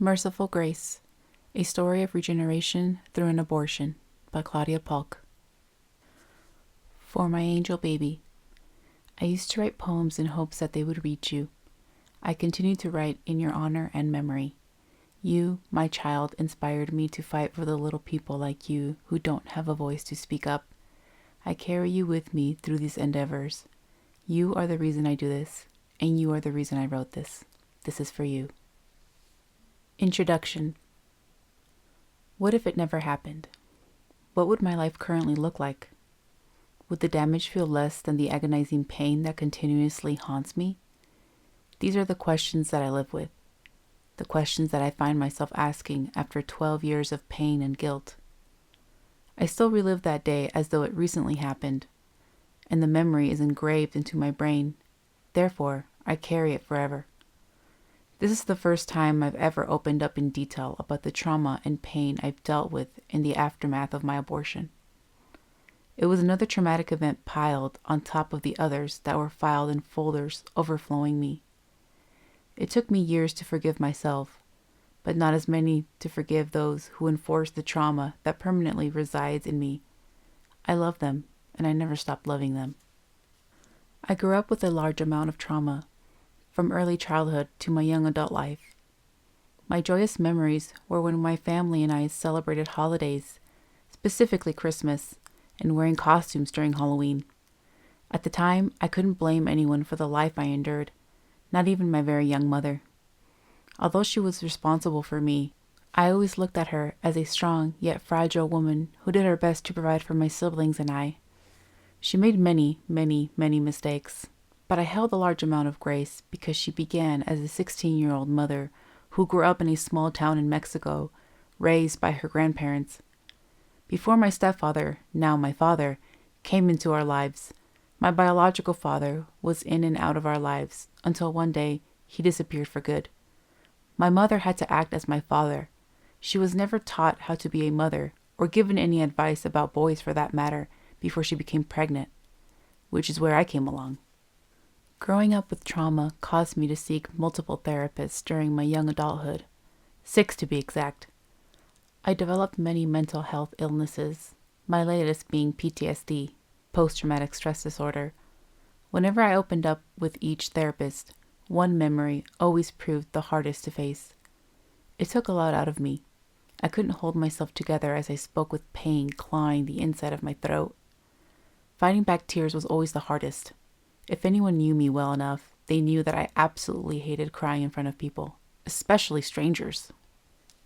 Merciful Grace, A Story of Regeneration Through an Abortion by Claudia Paulk. For my angel baby, I used to write poems in hopes that they would reach you. I continue to write in your honor and memory. You, my child, inspired me to fight for the little people like you who don't have a voice to speak up. I carry you with me through these endeavors. You are the reason I do this, and you are the reason I wrote this. This is for you. Introduction. What if it never happened? What would my life currently look like? Would the damage feel less than the agonizing pain that continuously haunts me? These are the questions that I live with, the questions that I find myself asking after 12 years of pain and guilt. I still relive that day as though it recently happened, and the memory is engraved into my brain. Therefore, I carry it forever. This is the first time I've ever opened up in detail about the trauma and pain I've dealt with in the aftermath of my abortion. It was another traumatic event piled on top of the others that were filed in folders overflowing me. It took me years to forgive myself, but not as many to forgive those who enforced the trauma that permanently resides in me. I love them, and I never stopped loving them. I grew up with a large amount of trauma, from early childhood to my young adult life. My joyous memories were when my family and I celebrated holidays, specifically Christmas, and wearing costumes during Halloween. At the time, I couldn't blame anyone for the life I endured, not even my very young mother. Although she was responsible for me, I always looked at her as a strong yet fragile woman who did her best to provide for my siblings and I. She made many mistakes, but I held a large amount of grace because she began as a 16-year-old mother who grew up in a small town in Mexico, raised by her grandparents. Before my stepfather, now my father, came into our lives, my biological father was in and out of our lives until one day he disappeared for good. My mother had to act as my father. She was never taught how to be a mother or given any advice about boys for that matter before she became pregnant, which is where I came along. Growing up with trauma caused me to seek multiple therapists during my young adulthood, 6 to be exact. I developed many mental health illnesses, my latest being PTSD, post-traumatic stress disorder. Whenever I opened up with each therapist, one memory always proved the hardest to face. It took a lot out of me. I couldn't hold myself together as I spoke with pain clawing the inside of my throat. Fighting back tears was always the hardest. If anyone knew me well enough, they knew that I absolutely hated crying in front of people, especially strangers.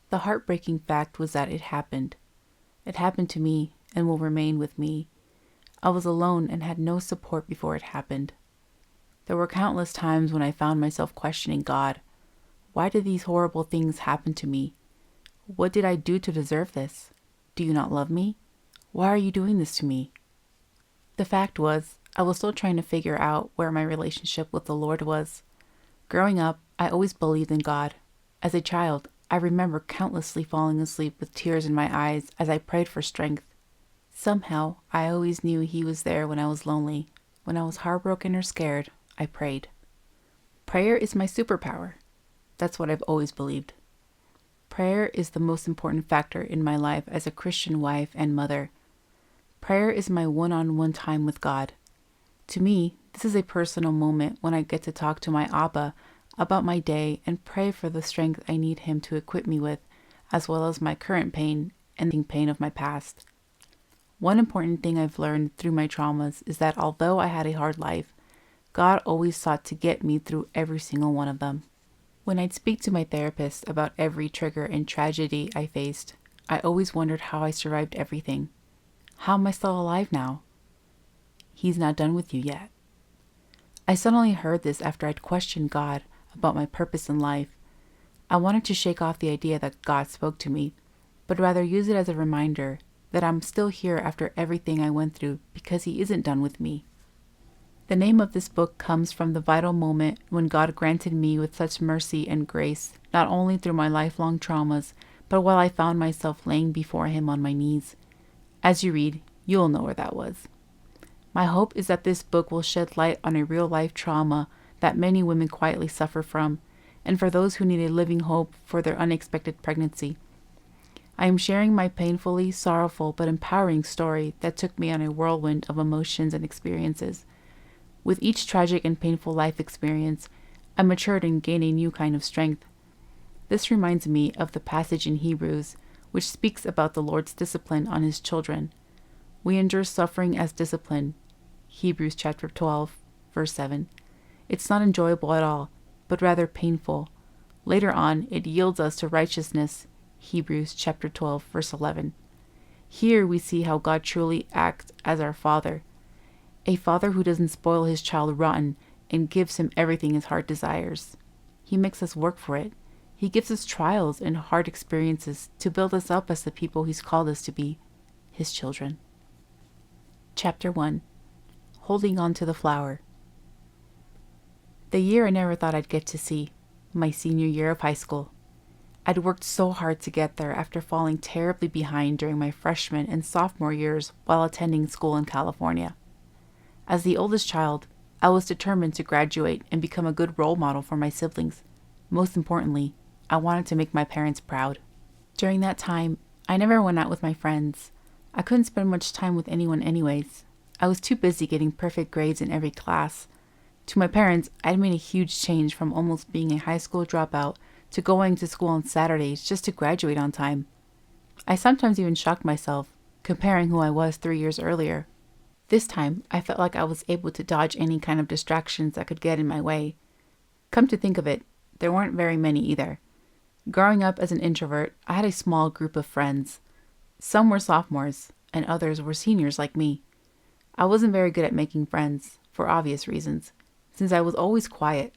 The heartbreaking fact was that it happened. It happened to me and will remain with me. I was alone and had no support before it happened. There were countless times when I found myself questioning God. Why did these horrible things happen to me? What did I do to deserve this? Do you not love me? Why are you doing this to me? The fact was, I was still trying to figure out where my relationship with the Lord was. Growing up, I always believed in God. As a child, I remember countlessly falling asleep with tears in my eyes as I prayed for strength. Somehow, I always knew He was there when I was lonely. When I was heartbroken or scared, I prayed. Prayer is my superpower. That's what I've always believed. Prayer is the most important factor in my life as a Christian wife and mother. Prayer is my one-on-one time with God. To me, this is a personal moment when I get to talk to my Abba about my day and pray for the strength I need Him to equip me with, as well as my current pain and the pain of my past. One important thing I've learned through my traumas is that although I had a hard life, God always sought to get me through every single one of them. When I'd speak to my therapist about every trigger and tragedy I faced, I always wondered how I survived everything. How am I still alive now? He's not done with you yet. I suddenly heard this after I'd questioned God about my purpose in life. I wanted to shake off the idea that God spoke to me, but rather use it as a reminder that I'm still here after everything I went through because He isn't done with me. The name of this book comes from the vital moment when God granted me with such mercy and grace, not only through my lifelong traumas, but while I found myself laying before Him on my knees. As you read, you'll know where that was. My hope is that this book will shed light on a real-life trauma that many women quietly suffer from, and for those who need a living hope for their unexpected pregnancy. I am sharing my painfully sorrowful but empowering story that took me on a whirlwind of emotions and experiences. With each tragic and painful life experience, I matured and gained a new kind of strength. This reminds me of the passage in Hebrews, which speaks about the Lord's discipline on his children. We endure suffering as discipline. Hebrews chapter 12, verse 7. It's not enjoyable at all, but rather painful. Later on, it yields us to righteousness. Hebrews chapter 12, verse 11. Here we see how God truly acts as our Father. A father who doesn't spoil his child rotten and gives him everything his heart desires. He makes us work for it. He gives us trials and hard experiences to build us up as the people he's called us to be, his children. Chapter 1. Holding on to the flower. The year I never thought I'd get to see, my senior year of high school. I'd worked so hard to get there after falling terribly behind during my freshman and sophomore years while attending school in California. As the oldest child, I was determined to graduate and become a good role model for my siblings. Most importantly, I wanted to make my parents proud. During that time, I never went out with my friends. I couldn't spend much time with anyone anyways. I was too busy getting perfect grades in every class. To my parents, I'd made a huge change from almost being a high school dropout to going to school on Saturdays just to graduate on time. I sometimes even shocked myself, comparing who I was 3 years earlier. This time, I felt like I was able to dodge any kind of distractions that could get in my way. Come to think of it, there weren't very many either. Growing up as an introvert, I had a small group of friends. Some were sophomores, and others were seniors like me. I wasn't very good at making friends, for obvious reasons, since I was always quiet.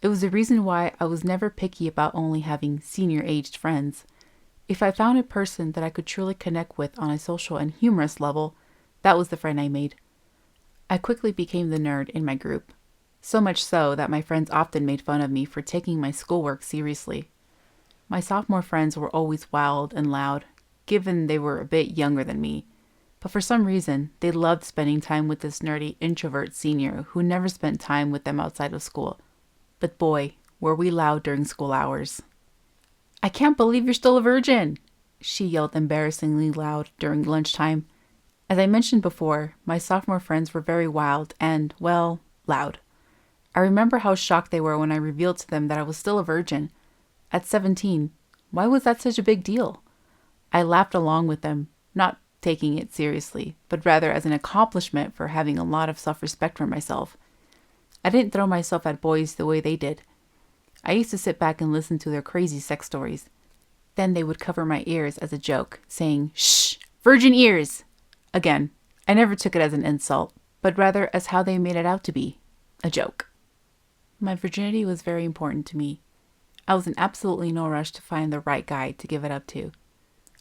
It was the reason why I was never picky about only having senior-aged friends. If I found a person that I could truly connect with on a social and humorous level, that was the friend I made. I quickly became the nerd in my group, so much so that my friends often made fun of me for taking my schoolwork seriously. My sophomore friends were always wild and loud, given they were a bit younger than me, but for some reason, they loved spending time with this nerdy introvert senior who never spent time with them outside of school. But boy, were we loud during school hours. "I can't believe you're still a virgin," she yelled embarrassingly loud during lunchtime. As I mentioned before, my sophomore friends were very wild and, well, loud. I remember how shocked they were when I revealed to them that I was still a virgin. At 17, why was that such a big deal? I laughed along with them, not taking it seriously, but rather as an accomplishment for having a lot of self-respect for myself. I didn't throw myself at boys the way they did. I used to sit back and listen to their crazy sex stories. Then they would cover my ears as a joke, saying, "Shh, virgin ears!" Again, I never took it as an insult, but rather as how they made it out to be, a joke. My virginity was very important to me. I was in absolutely no rush to find the right guy to give it up to.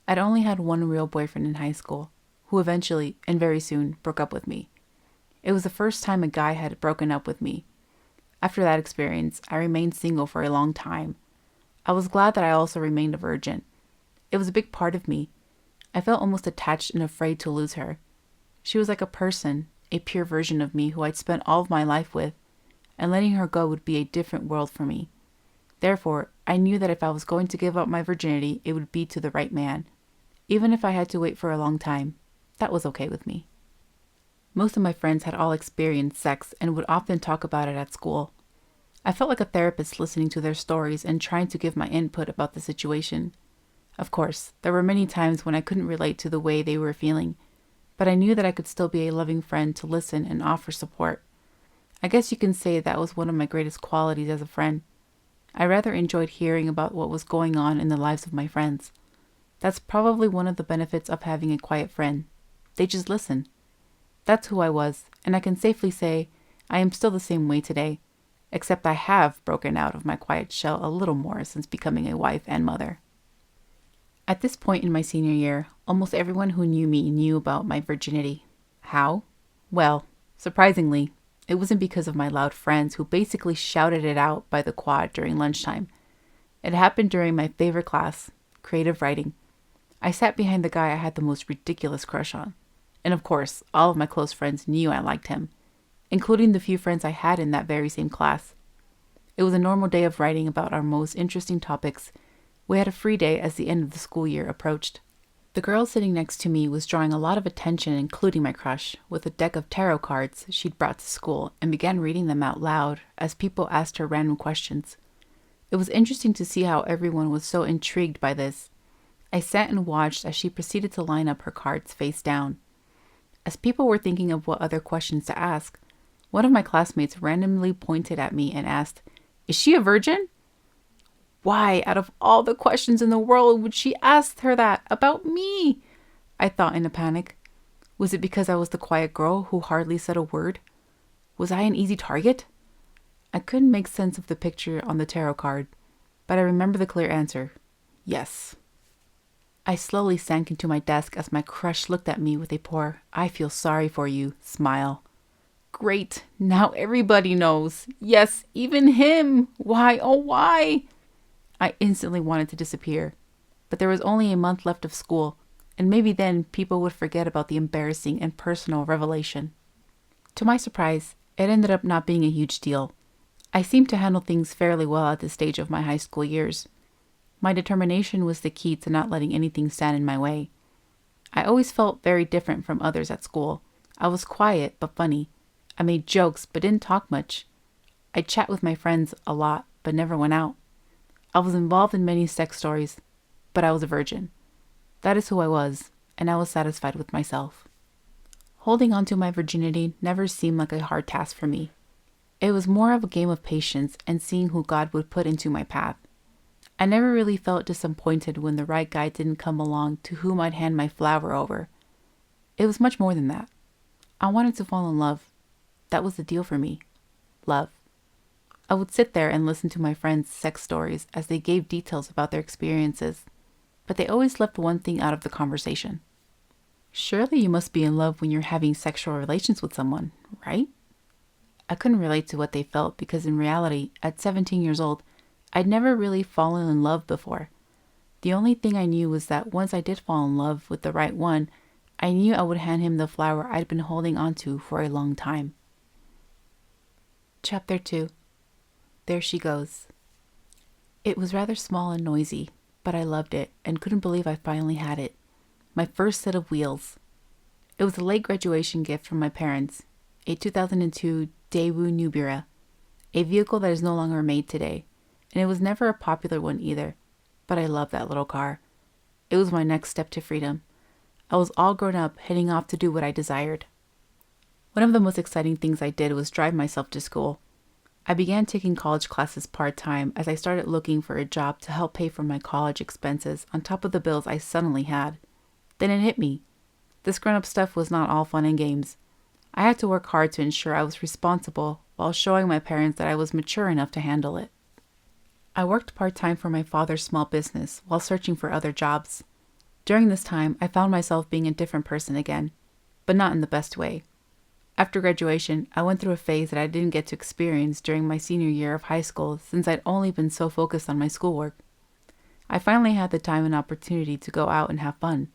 I'd only had one real boyfriend in high school, who eventually, and very soon, broke up with me. It was the first time a guy had broken up with me. After that experience, I remained single for a long time. I was glad that I also remained a virgin. It was a big part of me. I felt almost attached and afraid to lose her. She was like a person, a pure version of me who I'd spent all of my life with, and letting her go would be a different world for me. Therefore, I knew that if I was going to give up my virginity, it would be to the right man. Even if I had to wait for a long time, that was okay with me. Most of my friends had all experienced sex and would often talk about it at school. I felt like a therapist listening to their stories and trying to give my input about the situation. Of course, there were many times when I couldn't relate to the way they were feeling, but I knew that I could still be a loving friend to listen and offer support. I guess you can say that was one of my greatest qualities as a friend. I rather enjoyed hearing about what was going on in the lives of my friends. That's probably one of the benefits of having a quiet friend. They just listen. That's who I was, and I can safely say I am still the same way today, except I have broken out of my quiet shell a little more since becoming a wife and mother. At this point in my senior year, almost everyone who knew me knew about my virginity. How? Well, surprisingly, it wasn't because of my loud friends who basically shouted it out by the quad during lunchtime. It happened during my favorite class, creative writing. I sat behind the guy I had the most ridiculous crush on. And of course, all of my close friends knew I liked him, including the few friends I had in that very same class. It was a normal day of writing about our most interesting topics. We had a free day as the end of the school year approached. The girl sitting next to me was drawing a lot of attention, including my crush, with a deck of tarot cards she'd brought to school and began reading them out loud as people asked her random questions. It was interesting to see how everyone was so intrigued by this. I sat and watched as she proceeded to line up her cards face down. As people were thinking of what other questions to ask, one of my classmates randomly pointed at me and asked, "Is she a virgin?" Why, out of all the questions in the world, would she ask her that about me? I thought in a panic. Was it because I was the quiet girl who hardly said a word? Was I an easy target? I couldn't make sense of the picture on the tarot card, but I remember the clear answer. Yes. I slowly sank into my desk as my crush looked at me with a poor, "I feel sorry for you" smile. Great, now everybody knows. Yes, even him. Why, oh why? I instantly wanted to disappear, but there was only a month left of school, and maybe then people would forget about the embarrassing and personal revelation. To my surprise, it ended up not being a huge deal. I seemed to handle things fairly well at this stage of my high school years. My determination was the key to not letting anything stand in my way. I always felt very different from others at school. I was quiet but funny. I made jokes but didn't talk much. I chat with my friends a lot but never went out. I was involved in many sex stories, but I was a virgin. That is who I was, and I was satisfied with myself. Holding on to my virginity never seemed like a hard task for me. It was more of a game of patience and seeing who God would put into my path. I never really felt disappointed when the right guy didn't come along to whom I'd hand my flower over. It was much more than that. I wanted to fall in love. That was the deal for me. Love. I would sit there and listen to my friends' sex stories as they gave details about their experiences, but they always left one thing out of the conversation. Surely you must be in love when you're having sexual relations with someone, right? I couldn't relate to what they felt because in reality, at 17 years old, I'd never really fallen in love before. The only thing I knew was that once I did fall in love with the right one, I knew I would hand him the flower I'd been holding on to for a long time. Chapter 2. There she goes. It was rather small and noisy, but I loved it and couldn't believe I finally had it. My first set of wheels. It was a late graduation gift from my parents, a 2002 Daewoo Nubira, a vehicle that is no longer made today, and it was never a popular one either, but I loved that little car. It was my next step to freedom. I was all grown up, heading off to do what I desired. One of the most exciting things I did was drive myself to school. I began taking college classes part-time as I started looking for a job to help pay for my college expenses on top of the bills I suddenly had. Then it hit me. This grown-up stuff was not all fun and games. I had to work hard to ensure I was responsible while showing my parents that I was mature enough to handle it. I worked part-time for my father's small business while searching for other jobs. During this time, I found myself being a different person again, but not in the best way. After graduation, I went through a phase that I didn't get to experience during my senior year of high school since I'd only been so focused on my schoolwork. I finally had the time and opportunity to go out and have fun.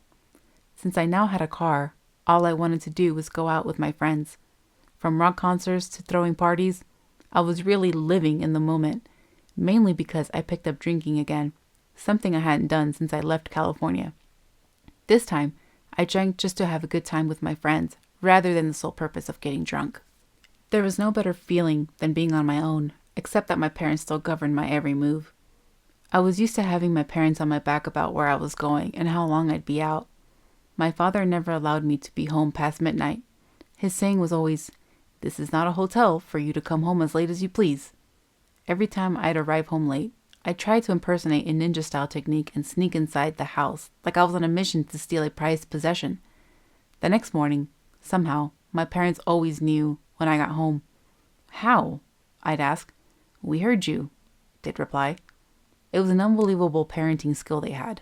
Since I now had a car, all I wanted to do was go out with my friends. From rock concerts to throwing parties, I was really living in the moment, mainly because I picked up drinking again, something I hadn't done since I left California. This time, I drank just to have a good time with my friends, rather than the sole purpose of getting drunk. There was no better feeling than being on my own, except that my parents still governed my every move. I was used to having my parents on my back about where I was going and how long I'd be out. My father never allowed me to be home past midnight. His saying was always, "This is not a hotel for you to come home as late as you please." Every time I'd arrive home late, I tried to impersonate a ninja-style technique and sneak inside the house like I was on a mission to steal a prized possession. The next morning, somehow, my parents always knew when I got home. "How?" I'd ask. "We heard you," they'd reply. It was an unbelievable parenting skill they had.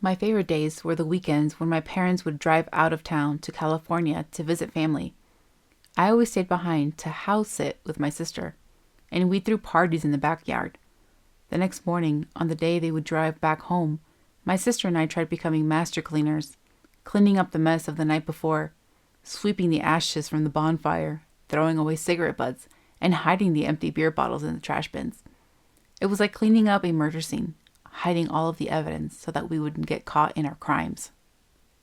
My favorite days were the weekends when my parents would drive out of town to California to visit family. I always stayed behind to house sit with my sister, and we threw parties in the backyard. The next morning, on the day they would drive back home, my sister and I tried becoming master cleaners, cleaning up the mess of the night before, sweeping the ashes from the bonfire, throwing away cigarette butts, and hiding the empty beer bottles in the trash bins. It was like cleaning up a murder scene, hiding all of the evidence so that we wouldn't get caught in our crimes.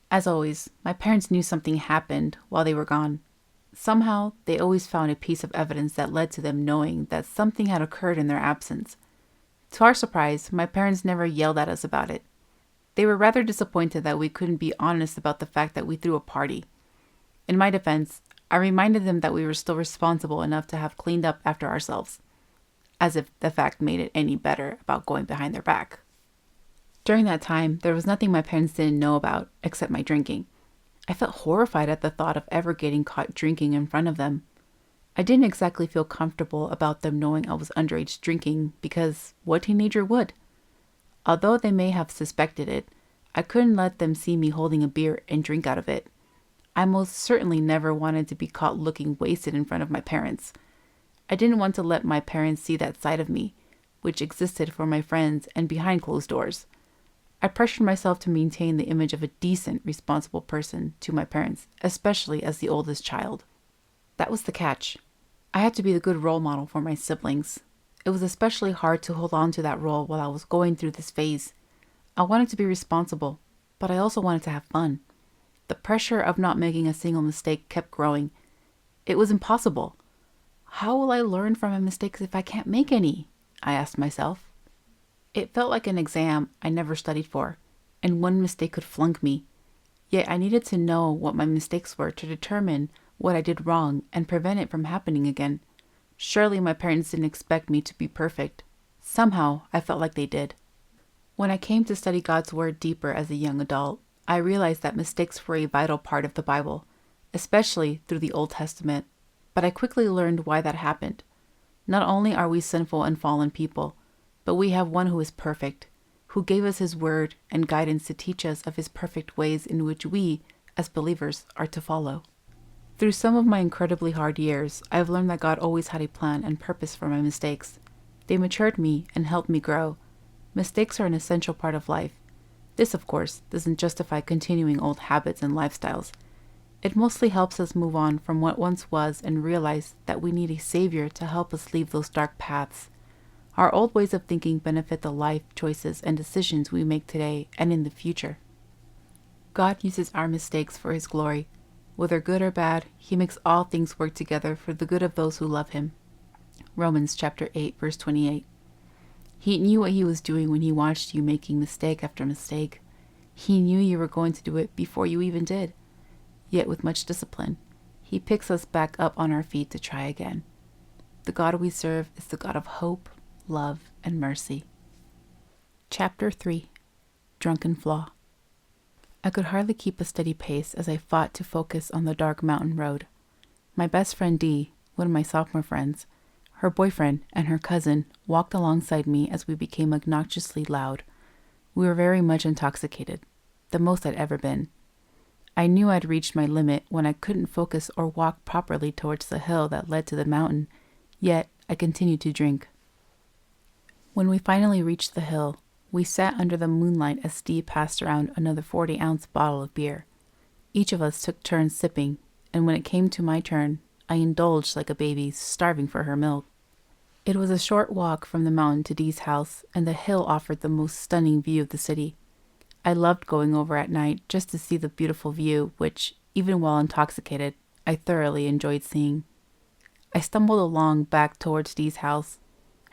As always, my parents knew something happened while they were gone. Somehow, they always found a piece of evidence that led to them knowing that something had occurred in their absence. To our surprise, my parents never yelled at us about it. They were rather disappointed that we couldn't be honest about the fact that we threw a party. In my defense, I reminded them that we were still responsible enough to have cleaned up after ourselves, as if the fact made it any better about going behind their back. During that time, there was nothing my parents didn't know about except my drinking. I felt horrified at the thought of ever getting caught drinking in front of them. I didn't exactly feel comfortable about them knowing I was underage drinking because what teenager would? Although they may have suspected it, I couldn't let them see me holding a beer and drink out of it. I most certainly never wanted to be caught looking wasted in front of my parents. I didn't want to let my parents see that side of me, which existed for my friends and behind closed doors. I pressured myself to maintain the image of a decent, responsible person to my parents, especially as the oldest child. That was the catch. I had to be the good role model for my siblings. It was especially hard to hold on to that role while I was going through this phase. I wanted to be responsible, but I also wanted to have fun. The pressure of not making a single mistake kept growing. It was impossible. How will I learn from my mistakes if I can't make any? I asked myself. It felt like an exam I never studied for, and one mistake could flunk me. Yet I needed to know what my mistakes were to determine what I did wrong and prevent it from happening again. Surely my parents didn't expect me to be perfect. Somehow, I felt like they did. When I came to study God's Word deeper as a young adult, I realized that mistakes were a vital part of the Bible, especially through the Old Testament. But I quickly learned why that happened. Not only are we sinful and fallen people, but we have one who is perfect, who gave us his word and guidance to teach us of his perfect ways in which we, as believers, are to follow. Through some of my incredibly hard years, I have learned that God always had a plan and purpose for my mistakes. They matured me and helped me grow. Mistakes are an essential part of life. This, of course, doesn't justify continuing old habits and lifestyles. It mostly helps us move on from what once was and realize that we need a savior to help us leave those dark paths. Our old ways of thinking benefit the life choices and decisions we make today and in the future. God uses our mistakes for his glory. Whether good or bad, he makes all things work together for the good of those who love him. Romans chapter 8, verse 28. He knew what he was doing when he watched you making mistake after mistake. He knew you were going to do it before you even did. Yet with much discipline, he picks us back up on our feet to try again. The God we serve is the God of hope, love, and mercy. Chapter 3. Drunken Flaw. I could hardly keep a steady pace as I fought to focus on the dark mountain road. My best friend Dee, one of my sophomore friends, her boyfriend, and her cousin walked alongside me as we became obnoxiously loud. We were very much intoxicated, the most I'd ever been. I knew I'd reached my limit when I couldn't focus or walk properly towards the hill that led to the mountain, yet I continued to drink. When we finally reached the hill, we sat under the moonlight as Dee passed around another 40-ounce bottle of beer. Each of us took turns sipping, and when it came to my turn, I indulged like a baby starving for her milk. It was a short walk from the mountain to Dee's house, and the hill offered the most stunning view of the city. I loved going over at night just to see the beautiful view, which, even while intoxicated, I thoroughly enjoyed seeing. I stumbled along back towards Dee's house.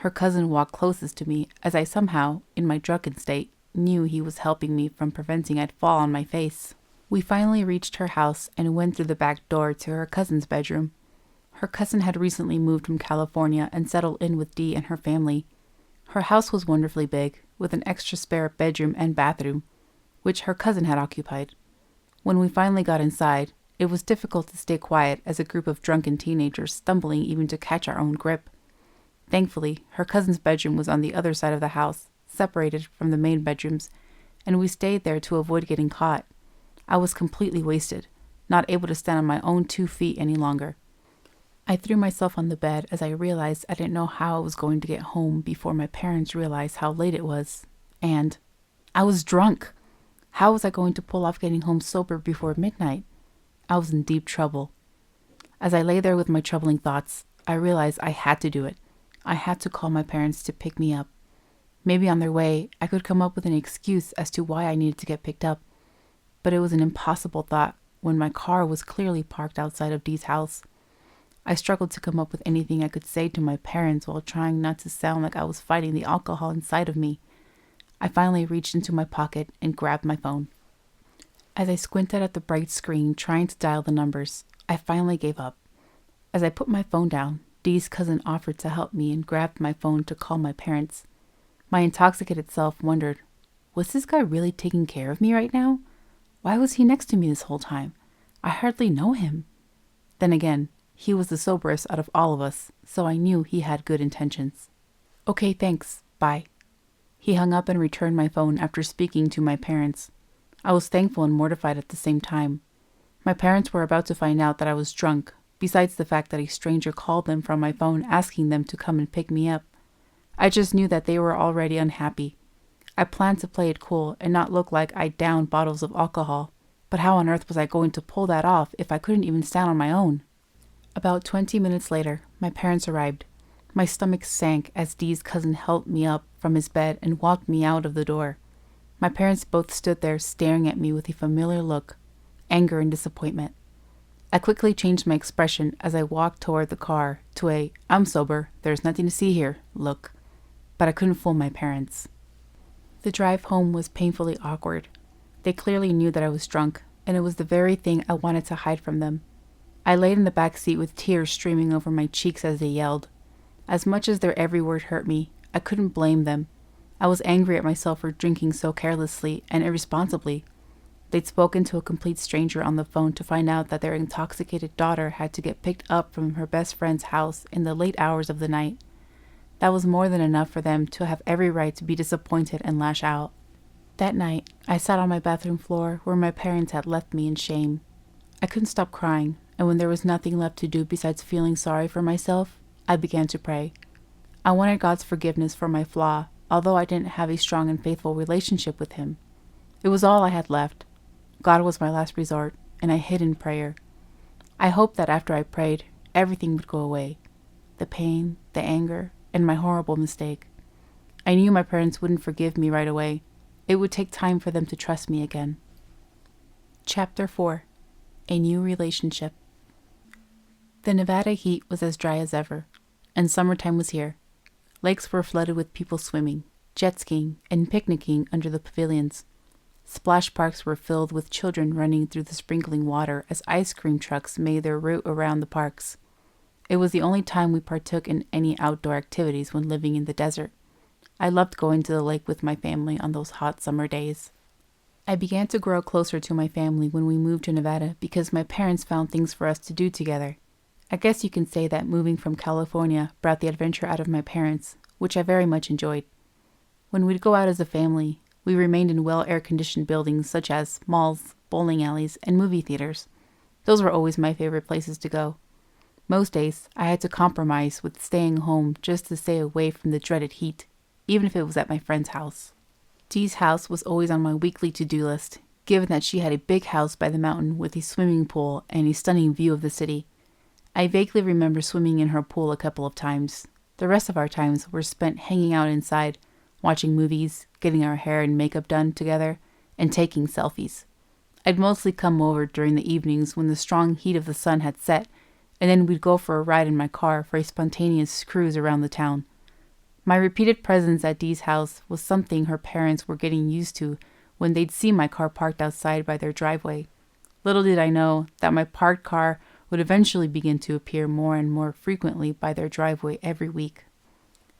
Her cousin walked closest to me as I somehow, in my drunken state, knew he was helping me from preventing I'd fall on my face. We finally reached her house and went through the back door to her cousin's bedroom. Her cousin had recently moved from California and settled in with Dee and her family. Her house was wonderfully big, with an extra spare bedroom and bathroom, which her cousin had occupied. When we finally got inside, it was difficult to stay quiet as a group of drunken teenagers stumbling even to catch our own grip. Thankfully, her cousin's bedroom was on the other side of the house, separated from the main bedrooms, and we stayed there to avoid getting caught. I was completely wasted, not able to stand on my own 2 feet any longer. I threw myself on the bed as I realized I didn't know how I was going to get home before my parents realized how late it was. And I was drunk. How was I going to pull off getting home sober before midnight? I was in deep trouble. As I lay there with my troubling thoughts, I realized I had to do it. I had to call my parents to pick me up. Maybe on their way, I could come up with an excuse as to why I needed to get picked up. But it was an impossible thought when my car was clearly parked outside of Dee's house. I struggled to come up with anything I could say to my parents while trying not to sound like I was fighting the alcohol inside of me. I finally reached into my pocket and grabbed my phone. As I squinted at the bright screen trying to dial the numbers, I finally gave up. As I put my phone down, Dee's cousin offered to help me and grabbed my phone to call my parents. My intoxicated self wondered, was this guy really taking care of me right now? Why was he next to me this whole time? I hardly know him. Then again, he was the soberest out of all of us, so I knew he had good intentions. Okay, thanks. Bye. He hung up and returned my phone after speaking to my parents. I was thankful and mortified at the same time. My parents were about to find out that I was drunk, besides the fact that a stranger called them from my phone asking them to come and pick me up. I just knew that they were already unhappy. I planned to play it cool and not look like I downed bottles of alcohol, but how on earth was I going to pull that off if I couldn't even stand on my own? About 20 minutes later, my parents arrived. My stomach sank as Dee's cousin helped me up from his bed and walked me out of the door. My parents both stood there staring at me with a familiar look, anger and disappointment. I quickly changed my expression as I walked toward the car to a "I'm sober, there's nothing to see here" look, but I couldn't fool my parents. The drive home was painfully awkward. They clearly knew that I was drunk, and it was the very thing I wanted to hide from them. I laid in the back seat with tears streaming over my cheeks as they yelled. As much as their every word hurt me, I couldn't blame them. I was angry at myself for drinking so carelessly and irresponsibly. They'd spoken to a complete stranger on the phone to find out that their intoxicated daughter had to get picked up from her best friend's house in the late hours of the night. That was more than enough for them to have every right to be disappointed and lash out. That night, I sat on my bathroom floor where my parents had left me in shame. I couldn't stop crying, and when there was nothing left to do besides feeling sorry for myself, I began to pray. I wanted God's forgiveness for my flaw, although I didn't have a strong and faithful relationship with Him. It was all I had left. God was my last resort, and I hid in prayer. I hoped that after I prayed, everything would go away. The pain, the anger, and my horrible mistake. I knew my parents wouldn't forgive me right away. It would take time for them to trust me again. Chapter 4. A New Relationship. The Nevada heat was as dry as ever, and summertime was here. Lakes were flooded with people swimming, jet skiing, and picnicking under the pavilions. Splash parks were filled with children running through the sprinkling water as ice cream trucks made their route around the parks. It was the only time we partook in any outdoor activities when living in the desert. I loved going to the lake with my family on those hot summer days. I began to grow closer to my family when we moved to Nevada because my parents found things for us to do together. I guess you can say that moving from California brought the adventure out of my parents, which I very much enjoyed. When we'd go out as a family, we remained in well air-conditioned buildings such as malls, bowling alleys, and movie theaters. Those were always my favorite places to go. Most days, I had to compromise with staying home just to stay away from the dreaded heat, even if it was at my friend's house. Dee's house was always on my weekly to-do list, given that she had a big house by the mountain with a swimming pool and a stunning view of the city. I vaguely remember swimming in her pool a couple of times. The rest of our times were spent hanging out inside, watching movies, getting our hair and makeup done together, and taking selfies. I'd mostly come over during the evenings when the strong heat of the sun had set, and then we'd go for a ride in my car for a spontaneous cruise around the town. My repeated presence at Dee's house was something her parents were getting used to when they'd see my car parked outside by their driveway. Little did I know that my parked car would eventually begin to appear more and more frequently by their driveway every week.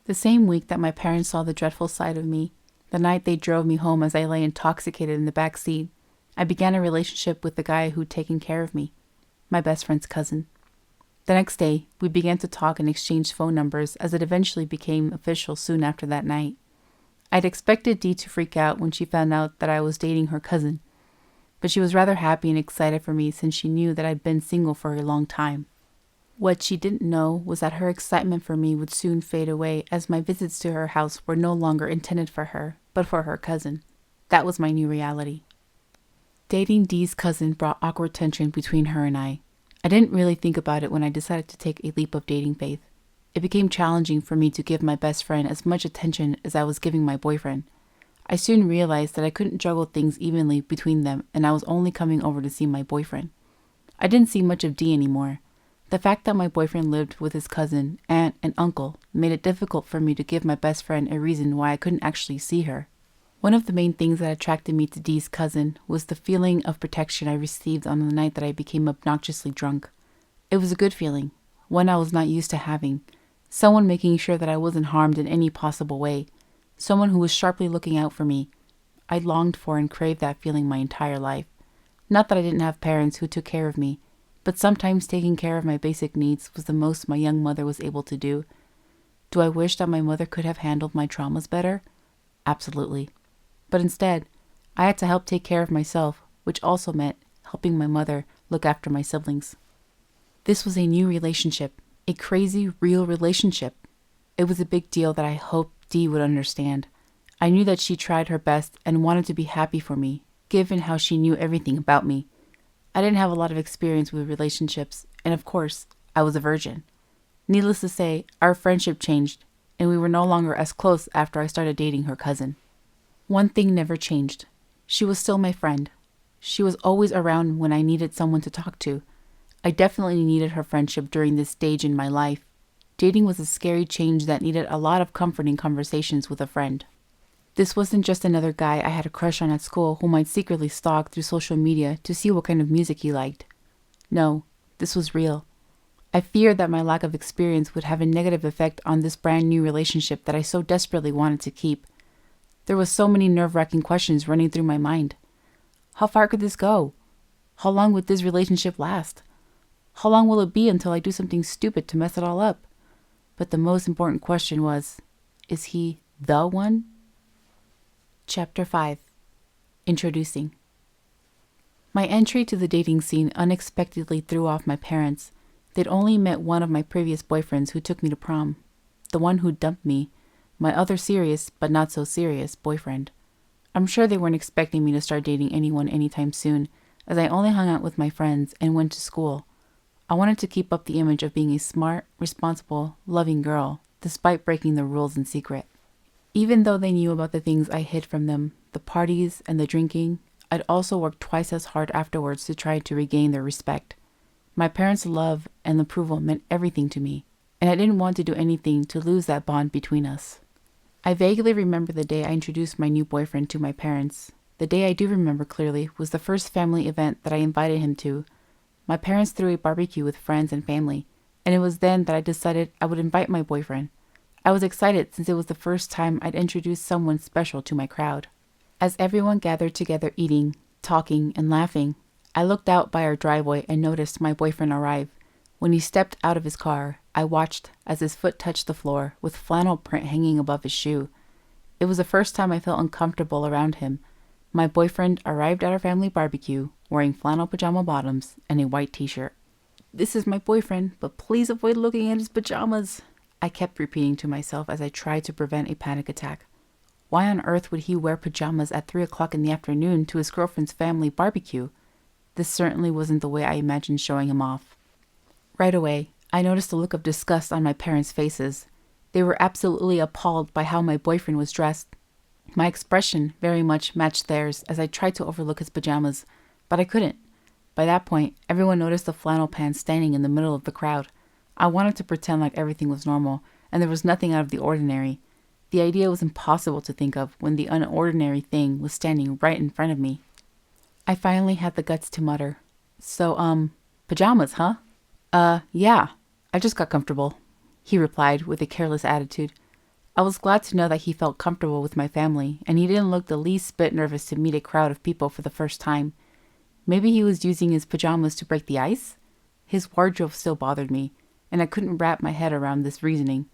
The same week that my parents saw the dreadful side of me, the night they drove me home as I lay intoxicated in the back seat, I began a relationship with the guy who'd taken care of me, my best friend's cousin. The next day, we began to talk and exchange phone numbers as it eventually became official soon after that night. I'd expected Dee to freak out when she found out that I was dating her cousin, but she was rather happy and excited for me since she knew that I'd been single for a long time. What she didn't know was that her excitement for me would soon fade away as my visits to her house were no longer intended for her, but for her cousin. That was my new reality. Dating Dee's cousin brought awkward tension between her and I. I didn't really think about it when I decided to take a leap of dating faith. It became challenging for me to give my best friend as much attention as I was giving my boyfriend. I soon realized that I couldn't juggle things evenly between them, and I was only coming over to see my boyfriend. I didn't see much of Dee anymore. The fact that my boyfriend lived with his cousin, aunt, and uncle made it difficult for me to give my best friend a reason why I couldn't actually see her. One of the main things that attracted me to Dee's cousin was the feeling of protection I received on the night that I became obnoxiously drunk. It was a good feeling, one I was not used to having. Someone making sure that I wasn't harmed in any possible way. Someone who was sharply looking out for me. I longed for and craved that feeling my entire life. Not that I didn't have parents who took care of me, but sometimes taking care of my basic needs was the most my young mother was able to do. Do I wish that my mother could have handled my traumas better? Absolutely. But instead, I had to help take care of myself, which also meant helping my mother look after my siblings. This was a new relationship, a crazy, real relationship. It was a big deal that I hoped Dee would understand. I knew that she tried her best and wanted to be happy for me, given how she knew everything about me. I didn't have a lot of experience with relationships, and of course, I was a virgin. Needless to say, our friendship changed, and we were no longer as close after I started dating her cousin. One thing never changed. She was still my friend. She was always around when I needed someone to talk to. I definitely needed her friendship during this stage in my life. Dating was a scary change that needed a lot of comforting conversations with a friend. This wasn't just another guy I had a crush on at school whom I'd secretly stalk through social media to see what kind of music he liked. No, this was real. I feared that my lack of experience would have a negative effect on this brand new relationship that I so desperately wanted to keep. There was so many nerve-wracking questions running through my mind. How far could this go? How long would this relationship last? How long will it be until I do something stupid to mess it all up? But the most important question was, is he the one? Chapter 5. Introducing. My entry to the dating scene unexpectedly threw off my parents. They'd only met one of my previous boyfriends who took me to prom. The one who dumped me. My other serious, but not so serious, boyfriend. I'm sure they weren't expecting me to start dating anyone anytime soon, as I only hung out with my friends and went to school. I wanted to keep up the image of being a smart, responsible, loving girl, despite breaking the rules in secret. Even though they knew about the things I hid from them, the parties and the drinking, I'd also work twice as hard afterwards to try to regain their respect. My parents' love and approval meant everything to me, and I didn't want to do anything to lose that bond between us. I vaguely remember the day I introduced my new boyfriend to my parents. The day I do remember clearly was the first family event that I invited him to. My parents threw a barbecue with friends and family, and it was then that I decided I would invite my boyfriend. I was excited since it was the first time I'd introduced someone special to my crowd. As everyone gathered together eating, talking, and laughing, I looked out by our driveway and noticed my boyfriend arrive. When he stepped out of his car, I watched as his foot touched the floor with flannel print hanging above his shoe. It was the first time I felt uncomfortable around him. My boyfriend arrived at our family barbecue wearing flannel pajama bottoms and a white t-shirt. "This is my boyfriend, but please avoid looking at his pajamas," I kept repeating to myself as I tried to prevent a panic attack. Why on earth would he wear pajamas at 3 o'clock in the afternoon to his girlfriend's family barbecue? This certainly wasn't the way I imagined showing him off. Right away, I noticed a look of disgust on my parents' faces. They were absolutely appalled by how my boyfriend was dressed. My expression very much matched theirs as I tried to overlook his pajamas, but I couldn't. By that point, everyone noticed the flannel pants standing in the middle of the crowd. I wanted to pretend like everything was normal, and there was nothing out of the ordinary. The idea was impossible to think of when the unordinary thing was standing right in front of me. I finally had the guts to mutter, "So, pajamas, huh?" Yeah, I just got comfortable," he replied with a careless attitude. I was glad to know that he felt comfortable with my family, and he didn't look the least bit nervous to meet a crowd of people for the first time. Maybe he was using his pajamas to break the ice? His wardrobe still bothered me, and I couldn't wrap my head around this reasoning.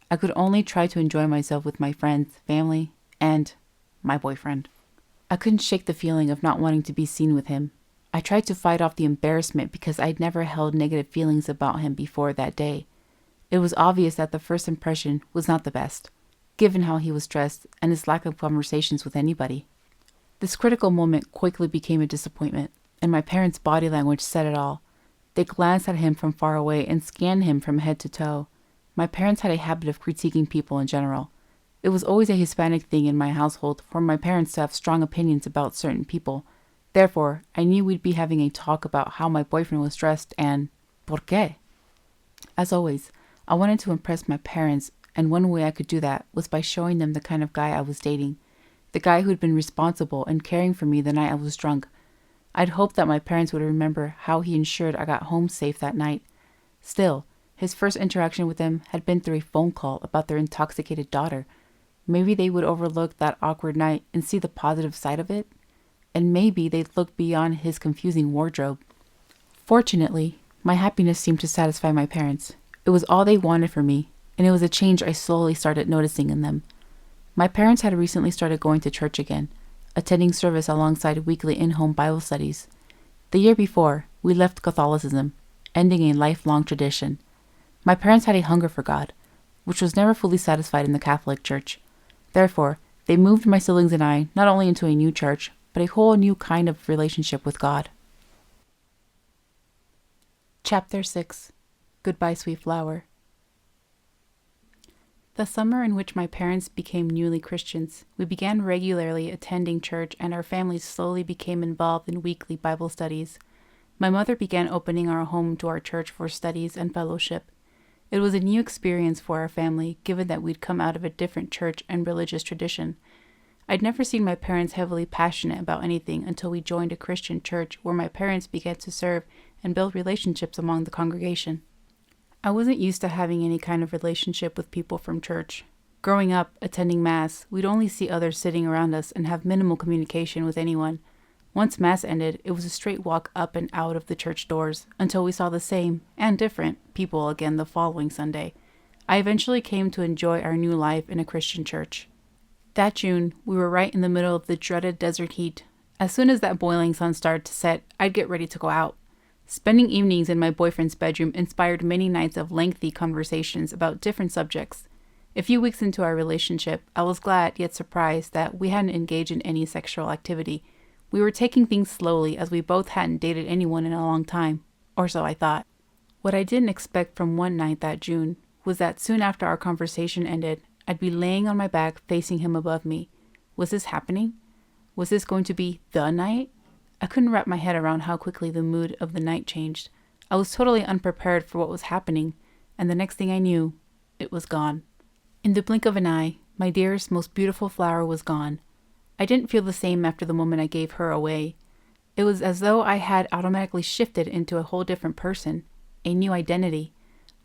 I could only try to enjoy myself with my friends, family, and my boyfriend. I couldn't shake the feeling of not wanting to be seen with him. I tried to fight off the embarrassment because I'd never held negative feelings about him before that day. It was obvious that the first impression was not the best, given how he was dressed and his lack of conversations with anybody. This critical moment quickly became a disappointment, and my parents' body language said it all. They glanced at him from far away and scanned him from head to toe. My parents had a habit of critiquing people in general. It was always a Hispanic thing in my household for my parents to have strong opinions about certain people. Therefore, I knew we'd be having a talk about how my boyfriend was dressed and ¿por qué? As always, I wanted to impress my parents, and one way I could do that was by showing them the kind of guy I was dating. The guy who'd been responsible and caring for me the night I was drunk. I'd hoped that my parents would remember how he ensured I got home safe that night. Still, his first interaction with him had been through a phone call about their intoxicated daughter. Maybe they would overlook that awkward night and see the positive side of it. And maybe they'd look beyond his confusing wardrobe. Fortunately, my happiness seemed to satisfy my parents. It was all they wanted from me, and it was a change I slowly started noticing in them. My parents had recently started going to church again, attending service alongside weekly in-home Bible studies. The year before, we left Catholicism, ending a lifelong tradition. My parents had a hunger for God, which was never fully satisfied in the Catholic Church. Therefore, they moved my siblings and I not only into a new church, but a whole new kind of relationship with God. Chapter 6. Goodbye, Sweet Flower. The summer in which my parents became newly Christians, we began regularly attending church, and our families slowly became involved in weekly Bible studies. My mother began opening our home to our church for studies and fellowship. It was a new experience for our family, given that we'd come out of a different church and religious tradition. I'd never seen my parents heavily passionate about anything until we joined a Christian church where my parents began to serve and build relationships among the congregation. I wasn't used to having any kind of relationship with people from church. Growing up, attending Mass, we'd only see others sitting around us and have minimal communication with anyone. Once Mass ended, it was a straight walk up and out of the church doors until we saw the same, and different, people again the following Sunday. I eventually came to enjoy our new life in a Christian church. That June, we were right in the middle of the dreaded desert heat. As soon as that boiling sun started to set, I'd get ready to go out. Spending evenings in my boyfriend's bedroom inspired many nights of lengthy conversations about different subjects. A few weeks into our relationship, I was glad yet surprised that we hadn't engaged in any sexual activity. We were taking things slowly as we both hadn't dated anyone in a long time, or so I thought. What I didn't expect from one night that June was that soon after our conversation ended, I'd be laying on my back facing him above me. Was this happening? Was this going to be the night? I couldn't wrap my head around how quickly the mood of the night changed. I was totally unprepared for what was happening, and the next thing I knew, it was gone. In the blink of an eye, my dearest, most beautiful flower was gone. I didn't feel the same after the moment I gave her away. It was as though I had automatically shifted into a whole different person, a new identity.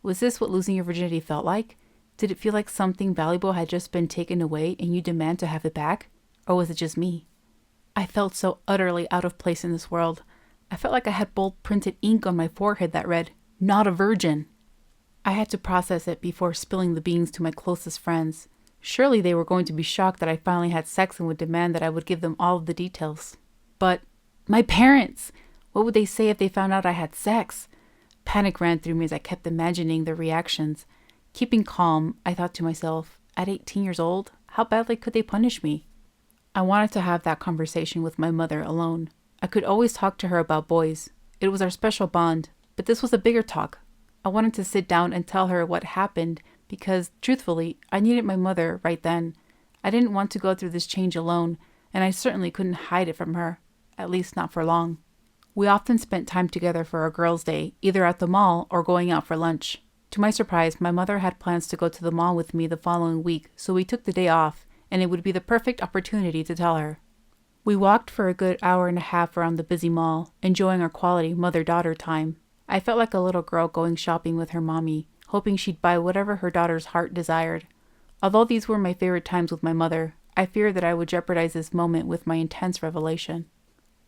Was this what losing your virginity felt like? Did it feel like something valuable had just been taken away and you demand to have it back? Or was it just me? I felt so utterly out of place in this world. I felt like I had bold printed ink on my forehead that read, "Not a virgin." I had to process it before spilling the beans to my closest friends. Surely they were going to be shocked that I finally had sex and would demand that I would give them all of the details. But my parents! What would they say if they found out I had sex? Panic ran through me as I kept imagining their reactions. Keeping calm, I thought to myself, at 18 years old, how badly could they punish me? I wanted to have that conversation with my mother alone. I could always talk to her about boys. It was our special bond, but this was a bigger talk. I wanted to sit down and tell her what happened because, truthfully, I needed my mother right then. I didn't want to go through this change alone, and I certainly couldn't hide it from her, at least not for long. We often spent time together for our girls' day, either at the mall or going out for lunch. To my surprise, my mother had plans to go to the mall with me the following week, so we took the day off, and it would be the perfect opportunity to tell her. We walked for a good hour and a half around the busy mall, enjoying our quality mother-daughter time. I felt like a little girl going shopping with her mommy, hoping she'd buy whatever her daughter's heart desired. Although these were my favorite times with my mother, I feared that I would jeopardize this moment with my intense revelation.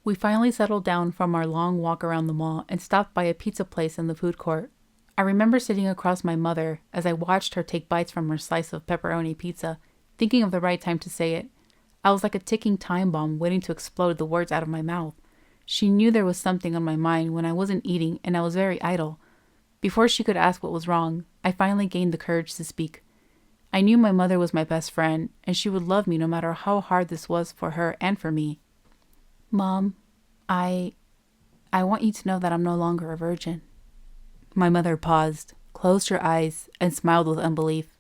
We finally settled down from our long walk around the mall and stopped by a pizza place in the food court. I remember sitting across my mother as I watched her take bites from her slice of pepperoni pizza, thinking of the right time to say it. I was like a ticking time bomb waiting to explode the words out of my mouth. She knew there was something on my mind when I wasn't eating and I was very idle. Before she could ask what was wrong, I finally gained the courage to speak. I knew my mother was my best friend and she would love me no matter how hard this was for her and for me. Mom, I want you to know that I'm no longer a virgin. My mother paused, closed her eyes, and smiled with unbelief.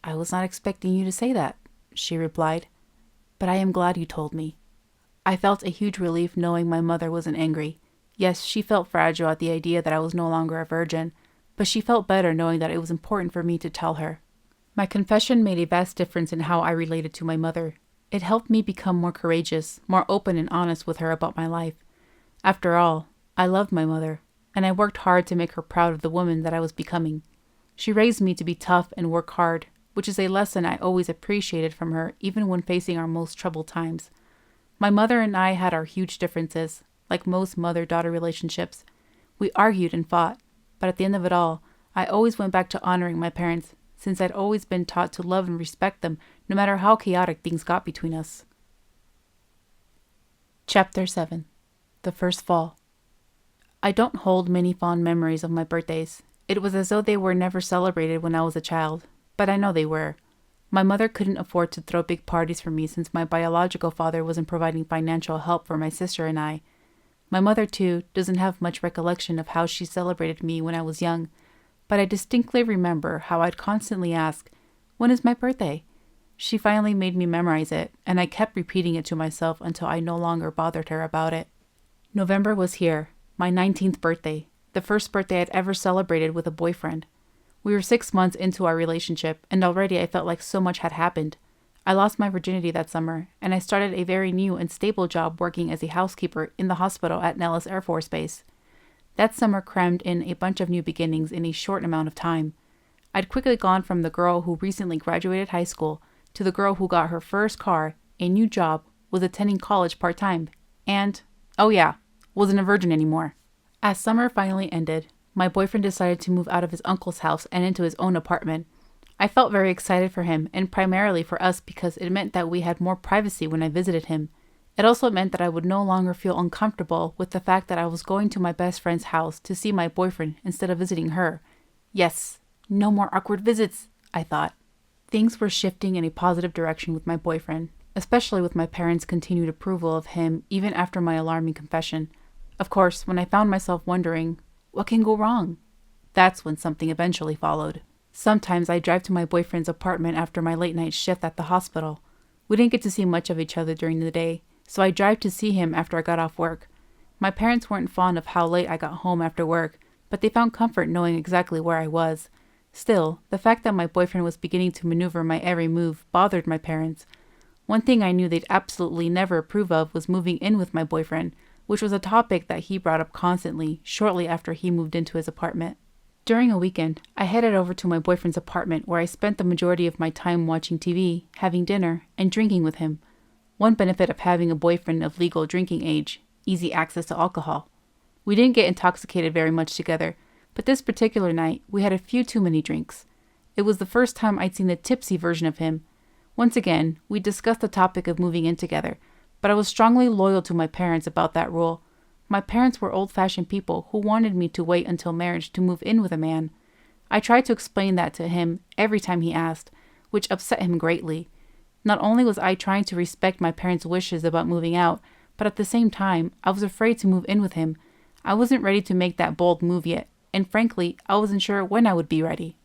"I was not expecting you to say that," she replied, "but I am glad you told me." I felt a huge relief knowing my mother wasn't angry. Yes, she felt fragile at the idea that I was no longer a virgin, but she felt better knowing that it was important for me to tell her. My confession made a vast difference in how I related to my mother. It helped me become more courageous, more open and honest with her about my life. After all, I loved my mother, and I worked hard to make her proud of the woman that I was becoming. She raised me to be tough and work hard, which is a lesson I always appreciated from her even when facing our most troubled times. My mother and I had our huge differences, like most mother-daughter relationships. We argued and fought, but at the end of it all, I always went back to honoring my parents, since I'd always been taught to love and respect them no matter how chaotic things got between us. Chapter 7. The First Fall. I don't hold many fond memories of my birthdays. It was as though they were never celebrated when I was a child, but I know they were. My mother couldn't afford to throw big parties for me since my biological father wasn't providing financial help for my sister and I. My mother, too, doesn't have much recollection of how she celebrated me when I was young, but I distinctly remember how I'd constantly ask, "When is my birthday?" She finally made me memorize it, and I kept repeating it to myself until I no longer bothered her about it. November was here, my 19th birthday, the first birthday I'd ever celebrated with a boyfriend. We were 6 months into our relationship, and already I felt like so much had happened. I lost my virginity that summer, and I started a very new and stable job working as a housekeeper in the hospital at Nellis Air Force Base. That summer crammed in a bunch of new beginnings in a short amount of time. I'd quickly gone from the girl who recently graduated high school to the girl who got her first car, a new job, was attending college part-time, and, oh yeah, wasn't a virgin anymore. As summer finally ended, my boyfriend decided to move out of his uncle's house and into his own apartment. I felt very excited for him, and primarily for us because it meant that we had more privacy when I visited him. It also meant that I would no longer feel uncomfortable with the fact that I was going to my best friend's house to see my boyfriend instead of visiting her. Yes, no more awkward visits, I thought. Things were shifting in a positive direction with my boyfriend, especially with my parents' continued approval of him even after my alarming confession. Of course, when I found myself wondering, what can go wrong? That's when something eventually followed. Sometimes I drive to my boyfriend's apartment after my late night shift at the hospital. We didn't get to see much of each other during the day, so I drive to see him after I got off work. My parents weren't fond of how late I got home after work, but they found comfort knowing exactly where I was. Still, the fact that my boyfriend was beginning to maneuver my every move bothered my parents. One thing I knew they'd absolutely never approve of was moving in with my boyfriend, which was a topic that he brought up constantly shortly after he moved into his apartment. During a weekend, I headed over to my boyfriend's apartment where I spent the majority of my time watching TV, having dinner, and drinking with him. One benefit of having a boyfriend of legal drinking age, easy access to alcohol. We didn't get intoxicated very much together, but this particular night, we had a few too many drinks. It was the first time I'd seen the tipsy version of him. Once again, we discussed the topic of moving in together, but I was strongly loyal to my parents about that rule. My parents were old-fashioned people who wanted me to wait until marriage to move in with a man. I tried to explain that to him every time he asked, which upset him greatly. Not only was I trying to respect my parents' wishes about moving out, but at the same time, I was afraid to move in with him. I wasn't ready to make that bold move yet, and frankly, I wasn't sure when I would be ready.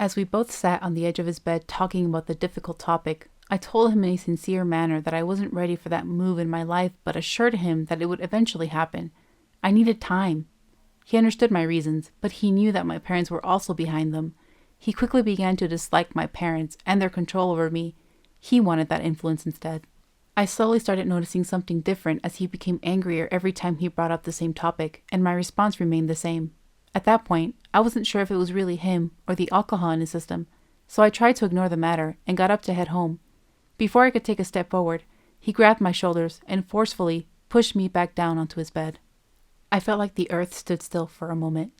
As we both sat on the edge of his bed talking about the difficult topic, I told him in a sincere manner that I wasn't ready for that move in my life, but assured him that it would eventually happen. I needed time. He understood my reasons, but he knew that my parents were also behind them. He quickly began to dislike my parents and their control over me. He wanted that influence instead. I slowly started noticing something different as he became angrier every time he brought up the same topic, and my response remained the same. At that point, I wasn't sure if it was really him or the alcohol in his system, so I tried to ignore the matter and got up to head home. Before I could take a step forward, he grabbed my shoulders and forcefully pushed me back down onto his bed. I felt like the earth stood still for a moment.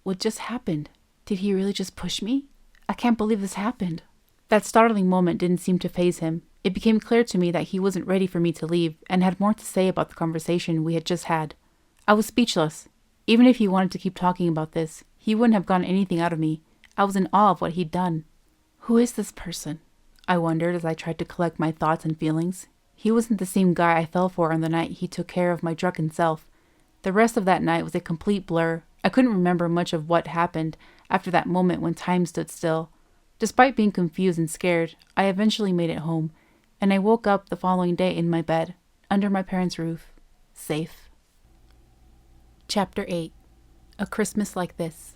What just happened? Did he really just push me? I can't believe this happened. That startling moment didn't seem to faze him. It became clear to me that he wasn't ready for me to leave and had more to say about the conversation we had just had. I was speechless. Even if he wanted to keep talking about this, he wouldn't have gotten anything out of me. I was in awe of what he'd done. Who is this person? I wondered as I tried to collect my thoughts and feelings. He wasn't the same guy I fell for on the night he took care of my drunken self. The rest of that night was a complete blur. I couldn't remember much of what happened after that moment when time stood still. Despite being confused and scared, I eventually made it home, and I woke up the following day in my bed, under my parents' roof, safe. Chapter 8. A Christmas Like This.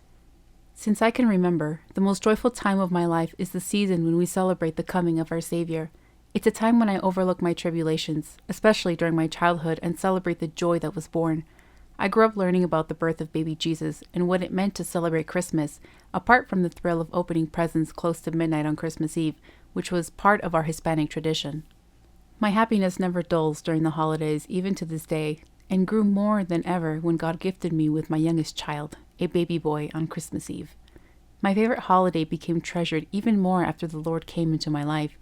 Since I can remember, the most joyful time of my life is the season when we celebrate the coming of our Savior. It's a time when I overlook my tribulations, especially during my childhood, and celebrate the joy that was born. I grew up learning about the birth of baby Jesus and what it meant to celebrate Christmas, apart from the thrill of opening presents close to midnight on Christmas Eve, which was part of our Hispanic tradition. My happiness never dulls during the holidays, even to this day, and grew more than ever when God gifted me with my youngest child, a baby boy, on Christmas Eve. My favorite holiday became treasured even more after the Lord came into my life.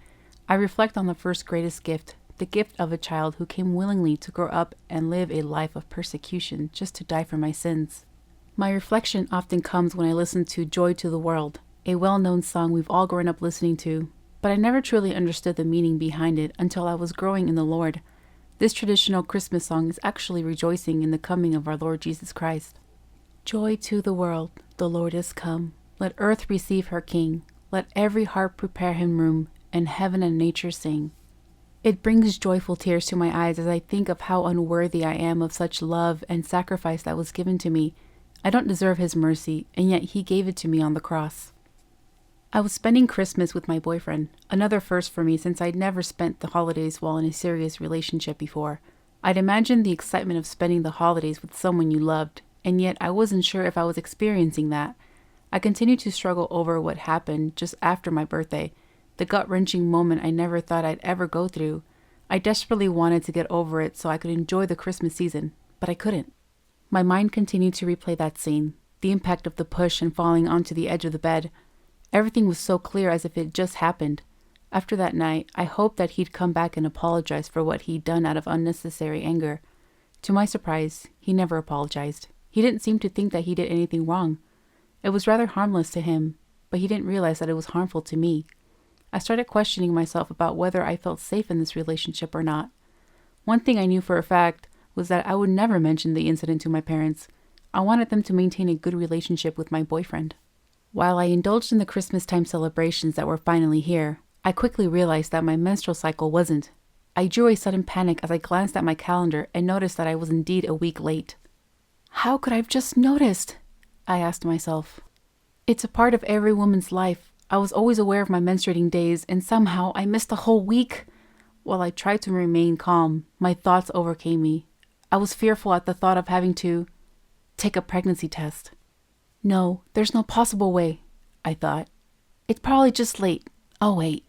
I reflect on the first greatest gift, the gift of a child who came willingly to grow up and live a life of persecution just to die for my sins. My reflection often comes when I listen to Joy to the World, a well-known song we've all grown up listening to, but I never truly understood the meaning behind it until I was growing in the Lord. This traditional Christmas song is actually rejoicing in the coming of our Lord Jesus Christ. Joy to the world, the Lord is come. Let earth receive her King. Let every heart prepare him room, and heaven and nature sing. It brings joyful tears to my eyes as I think of how unworthy I am of such love and sacrifice that was given to me. I don't deserve his mercy, and yet he gave it to me on the cross. I was spending Christmas with my boyfriend, another first for me since I'd never spent the holidays while in a serious relationship before. I'd imagined the excitement of spending the holidays with someone you loved, and yet I wasn't sure if I was experiencing that. I continued to struggle over what happened just after my birthday, the gut-wrenching moment I never thought I'd ever go through. I desperately wanted to get over it so I could enjoy the Christmas season, but I couldn't. My mind continued to replay that scene, the impact of the push and falling onto the edge of the bed. Everything was so clear as if it just happened. After that night, I hoped that he'd come back and apologize for what he'd done out of unnecessary anger. To my surprise, he never apologized. He didn't seem to think that he did anything wrong. It was rather harmless to him, but he didn't realize that it was harmful to me. I started questioning myself about whether I felt safe in this relationship or not. One thing I knew for a fact was that I would never mention the incident to my parents. I wanted them to maintain a good relationship with my boyfriend. While I indulged in the Christmas time celebrations that were finally here, I quickly realized that my menstrual cycle wasn't. I drew a sudden panic as I glanced at my calendar and noticed that I was indeed a week late. How could I have just noticed? I asked myself. It's a part of every woman's life. I was always aware of my menstruating days, and somehow I missed a whole week. While I tried to remain calm, my thoughts overcame me. I was fearful at the thought of having to take a pregnancy test. No, there's no possible way, I thought. It's probably just late. I'll wait.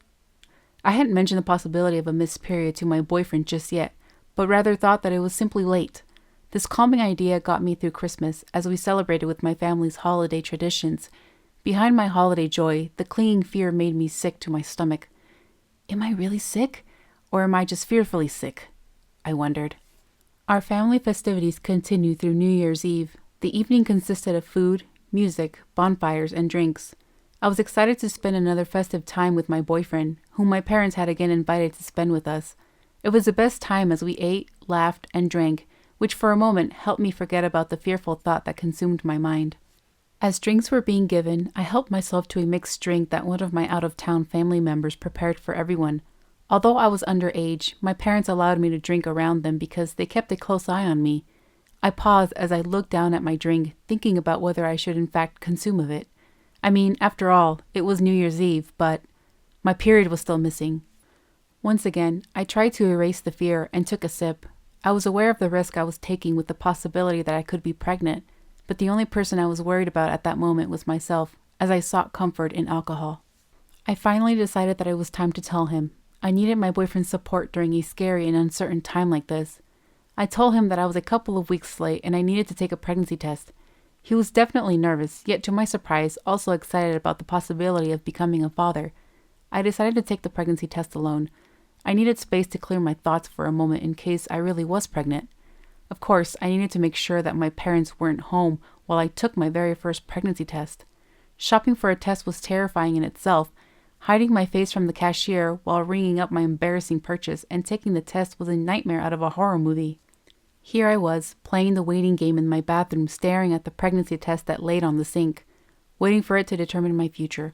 I hadn't mentioned the possibility of a missed period to my boyfriend just yet, but rather thought that it was simply late. This calming idea got me through Christmas as we celebrated with my family's holiday traditions. Behind my holiday joy, the clinging fear made me sick to my stomach. Am I really sick? Or am I just fearfully sick? I wondered. Our family festivities continued through New Year's Eve. The evening consisted of food, music, bonfires, and drinks. I was excited to spend another festive time with my boyfriend, whom my parents had again invited to spend with us. It was the best time as we ate, laughed, and drank, which for a moment helped me forget about the fearful thought that consumed my mind. As drinks were being given, I helped myself to a mixed drink that one of my out-of-town family members prepared for everyone. Although I was underage, my parents allowed me to drink around them because they kept a close eye on me. I paused as I looked down at my drink, thinking about whether I should in fact consume of it. I mean, after all, it was New Year's Eve, but my period was still missing. Once again, I tried to erase the fear and took a sip. I was aware of the risk I was taking with the possibility that I could be pregnant, but the only person I was worried about at that moment was myself, as I sought comfort in alcohol. I finally decided that it was time to tell him. I needed my boyfriend's support during a scary and uncertain time like this. I told him that I was a couple of weeks late and I needed to take a pregnancy test. He was definitely nervous, yet to my surprise, also excited about the possibility of becoming a father. I decided to take the pregnancy test alone. I needed space to clear my thoughts for a moment in case I really was pregnant. Of course, I needed to make sure that my parents weren't home while I took my very first pregnancy test. Shopping for a test was terrifying in itself. Hiding my face from the cashier while ringing up my embarrassing purchase and taking the test was a nightmare out of a horror movie. Here I was, playing the waiting game in my bathroom, staring at the pregnancy test that laid on the sink, waiting for it to determine my future.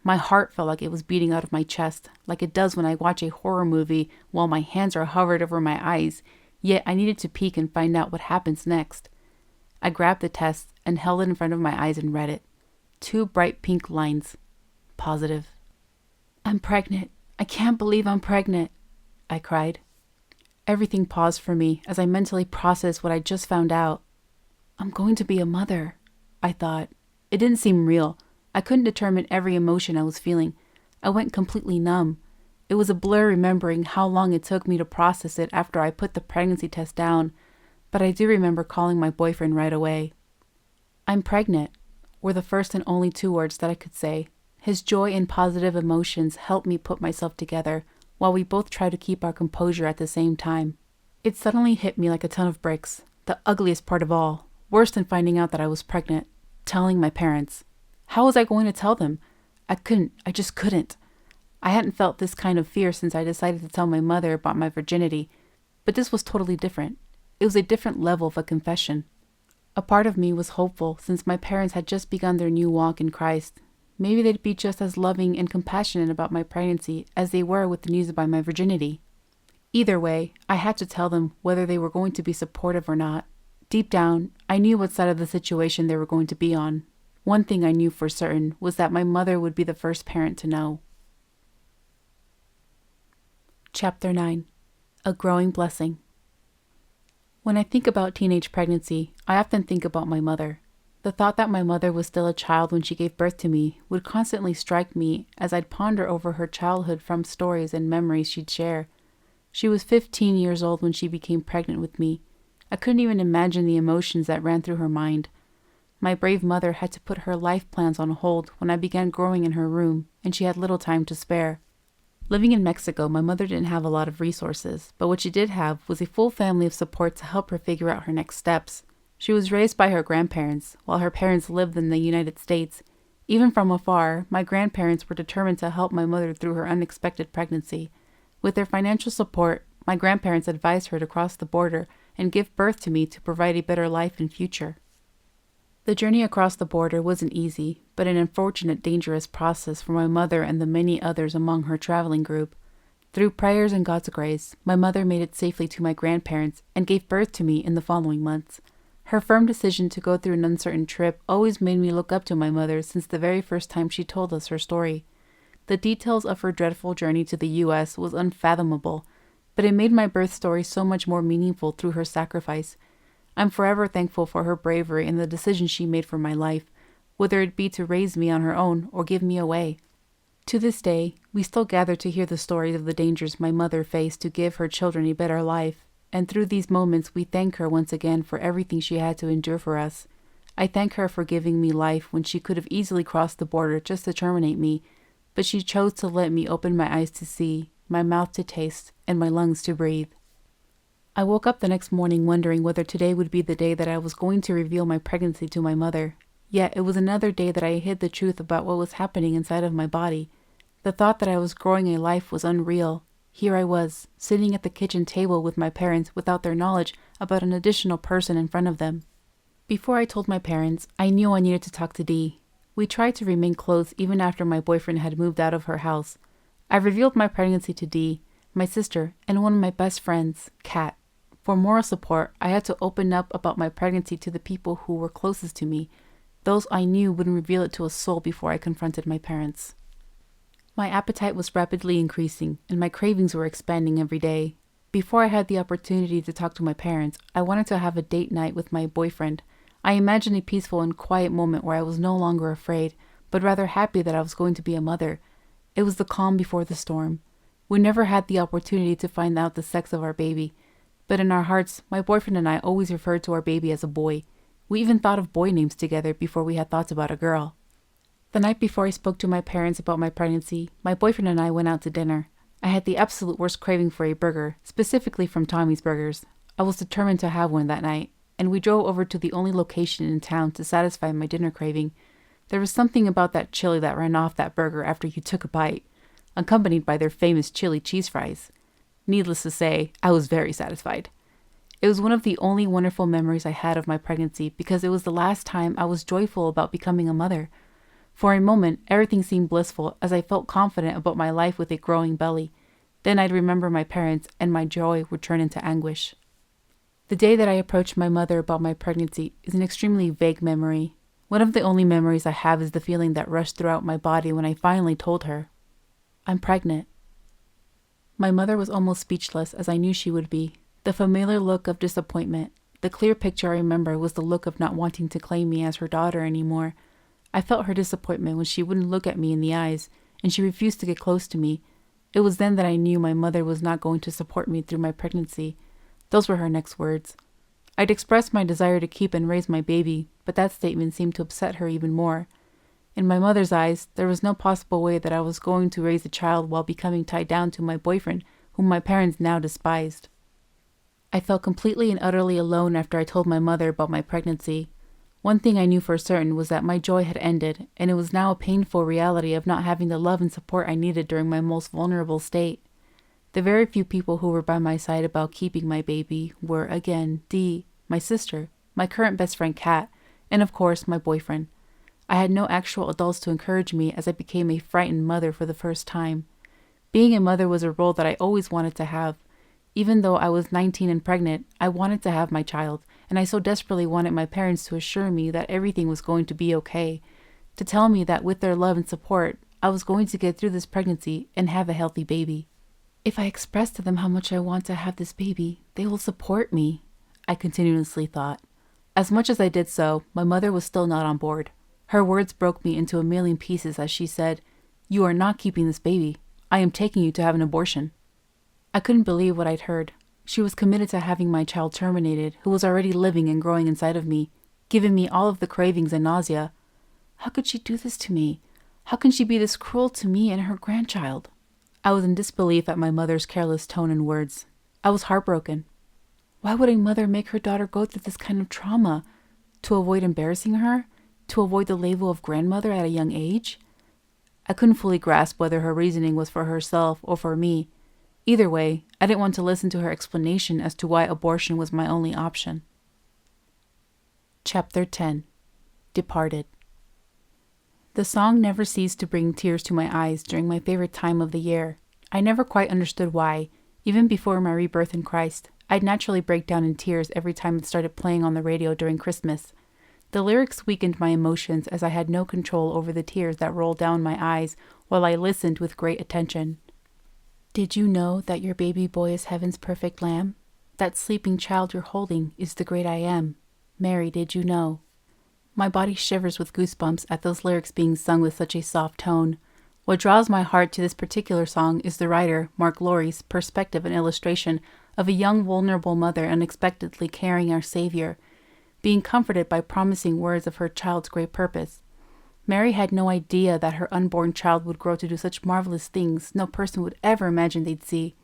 My heart felt like it was beating out of my chest, like it does when I watch a horror movie while my hands are hovered over my eyes, yet I needed to peek and find out what happens next. I grabbed the test and held it in front of my eyes and read it. 2 bright pink lines. Positive. "I'm pregnant. I can't believe I'm pregnant," I cried. Everything paused for me as I mentally processed what I just found out. "I'm going to be a mother," I thought. It didn't seem real. I couldn't determine every emotion I was feeling. I went completely numb. It was a blur remembering how long it took me to process it after I put the pregnancy test down, but I do remember calling my boyfriend right away. "I'm pregnant," were the first and only 2 words that I could say. His joy and positive emotions helped me put myself together, while we both tried to keep our composure at the same time. It suddenly hit me like a ton of bricks. The ugliest part of all, worse than finding out that I was pregnant, telling my parents. How was I going to tell them? I just couldn't. I hadn't felt this kind of fear since I decided to tell my mother about my virginity, but this was totally different. It was a different level of a confession. A part of me was hopeful since my parents had just begun their new walk in Christ. Maybe they'd be just as loving and compassionate about my pregnancy as they were with the news about my virginity. Either way, I had to tell them whether they were going to be supportive or not. Deep down, I knew what side of the situation they were going to be on. One thing I knew for certain was that my mother would be the first parent to know. Chapter 9. A Growing Blessing. When I think about teenage pregnancy, I often think about my mother. The thought that my mother was still a child when she gave birth to me would constantly strike me as I'd ponder over her childhood from stories and memories she'd share. She was 15 years old when she became pregnant with me. I couldn't even imagine the emotions that ran through her mind. My brave mother had to put her life plans on hold when I began growing in her room, and she had little time to spare. Living in Mexico, my mother didn't have a lot of resources, but what she did have was a full family of support to help her figure out her next steps. She was raised by her grandparents, while her parents lived in the United States. Even from afar, my grandparents were determined to help my mother through her unexpected pregnancy. With their financial support, my grandparents advised her to cross the border and give birth to me to provide a better life and future. The journey across the border wasn't easy, but an unfortunate, dangerous process for my mother and the many others among her traveling group. Through prayers and God's grace, my mother made it safely to my grandparents and gave birth to me in the following months. Her firm decision to go through an uncertain trip always made me look up to my mother since the very first time she told us her story. The details of her dreadful journey to the U.S. was unfathomable, but it made my birth story so much more meaningful through her sacrifice. I'm forever thankful for her bravery and the decision she made for my life, whether it be to raise me on her own or give me away. To this day, we still gather to hear the stories of the dangers my mother faced to give her children a better life, and through these moments we thank her once again for everything she had to endure for us. I thank her for giving me life when she could have easily crossed the border just to terminate me, but she chose to let me open my eyes to see, my mouth to taste, and my lungs to breathe. I woke up the next morning wondering whether today would be the day that I was going to reveal my pregnancy to my mother. Yet it was another day that I hid the truth about what was happening inside of my body. The thought that I was growing a life was unreal. Here I was, sitting at the kitchen table with my parents without their knowledge about an additional person in front of them. Before I told my parents, I knew I needed to talk to Dee. We tried to remain close even after my boyfriend had moved out of her house. I revealed my pregnancy to Dee, my sister, and one of my best friends, Kat. For moral support, I had to open up about my pregnancy to the people who were closest to me. Those I knew wouldn't reveal it to a soul before I confronted my parents. My appetite was rapidly increasing, and my cravings were expanding every day. Before I had the opportunity to talk to my parents, I wanted to have a date night with my boyfriend. I imagined a peaceful and quiet moment where I was no longer afraid, but rather happy that I was going to be a mother. It was the calm before the storm. We never had the opportunity to find out the sex of our baby, but in our hearts, my boyfriend and I always referred to our baby as a boy. We even thought of boy names together before we had thoughts about a girl. The night before I spoke to my parents about my pregnancy, my boyfriend and I went out to dinner. I had the absolute worst craving for a burger, specifically from Tommy's Burgers. I was determined to have one that night, and we drove over to the only location in town to satisfy my dinner craving. There was something about that chili that ran off that burger after you took a bite, accompanied by their famous chili cheese fries. Needless to say, I was very satisfied. It was one of the only wonderful memories I had of my pregnancy because it was the last time I was joyful about becoming a mother. For a moment, everything seemed blissful as I felt confident about my life with a growing belly. Then I'd remember my parents and my joy would turn into anguish. The day that I approached my mother about my pregnancy is an extremely vague memory. One of the only memories I have is the feeling that rushed throughout my body when I finally told her, "I'm pregnant." My mother was almost speechless, as I knew she would be. The familiar look of disappointment. The clear picture I remember was the look of not wanting to claim me as her daughter anymore. I felt her disappointment when she wouldn't look at me in the eyes, and she refused to get close to me. It was then that I knew my mother was not going to support me through my pregnancy. Those were her next words. I'd expressed my desire to keep and raise my baby, but that statement seemed to upset her even more. In my mother's eyes, there was no possible way that I was going to raise a child while becoming tied down to my boyfriend, whom my parents now despised. I felt completely and utterly alone after I told my mother about my pregnancy. One thing I knew for certain was that my joy had ended, and it was now a painful reality of not having the love and support I needed during my most vulnerable state. The very few people who were by my side about keeping my baby were, again, Dee, my sister, my current best friend Kat, and of course, my boyfriend. I had no actual adults to encourage me as I became a frightened mother for the first time. Being a mother was a role that I always wanted to have. Even though I was 19 and pregnant, I wanted to have my child, and I so desperately wanted my parents to assure me that everything was going to be okay, to tell me that with their love and support, I was going to get through this pregnancy and have a healthy baby. If I express to them how much I want to have this baby, they will support me, I continuously thought. As much as I did so, my mother was still not on board. Her words broke me into a million pieces as she said, "You are not keeping this baby. I am taking you to have an abortion." I couldn't believe what I'd heard. She was committed to having my child terminated, who was already living and growing inside of me, giving me all of the cravings and nausea. How could she do this to me? How can she be this cruel to me and her grandchild? I was in disbelief at my mother's careless tone and words. I was heartbroken. Why would a mother make her daughter go through this kind of trauma? To avoid embarrassing her? To avoid the label of grandmother at a young age? I couldn't fully grasp whether her reasoning was for herself or for me. Either way, I didn't want to listen to her explanation as to why abortion was my only option. Chapter 10. Departed. The song never ceased to bring tears to my eyes during my favorite time of the year. I never quite understood why. Even before my rebirth in Christ, I'd naturally break down in tears every time it started playing on the radio during Christmas. The lyrics weakened my emotions as I had no control over the tears that rolled down my eyes while I listened with great attention. Did you know that your baby boy is heaven's perfect lamb? That sleeping child you're holding is the great I am. Mary, did you know? My body shivers with goosebumps at those lyrics being sung with such a soft tone. What draws my heart to this particular song is the writer, Mark Laurie's, perspective and illustration of a young vulnerable mother unexpectedly carrying our Savior, being comforted by promising words of her child's great purpose. Mary had no idea that her unborn child would grow to do such marvelous things no person would ever imagine they'd see.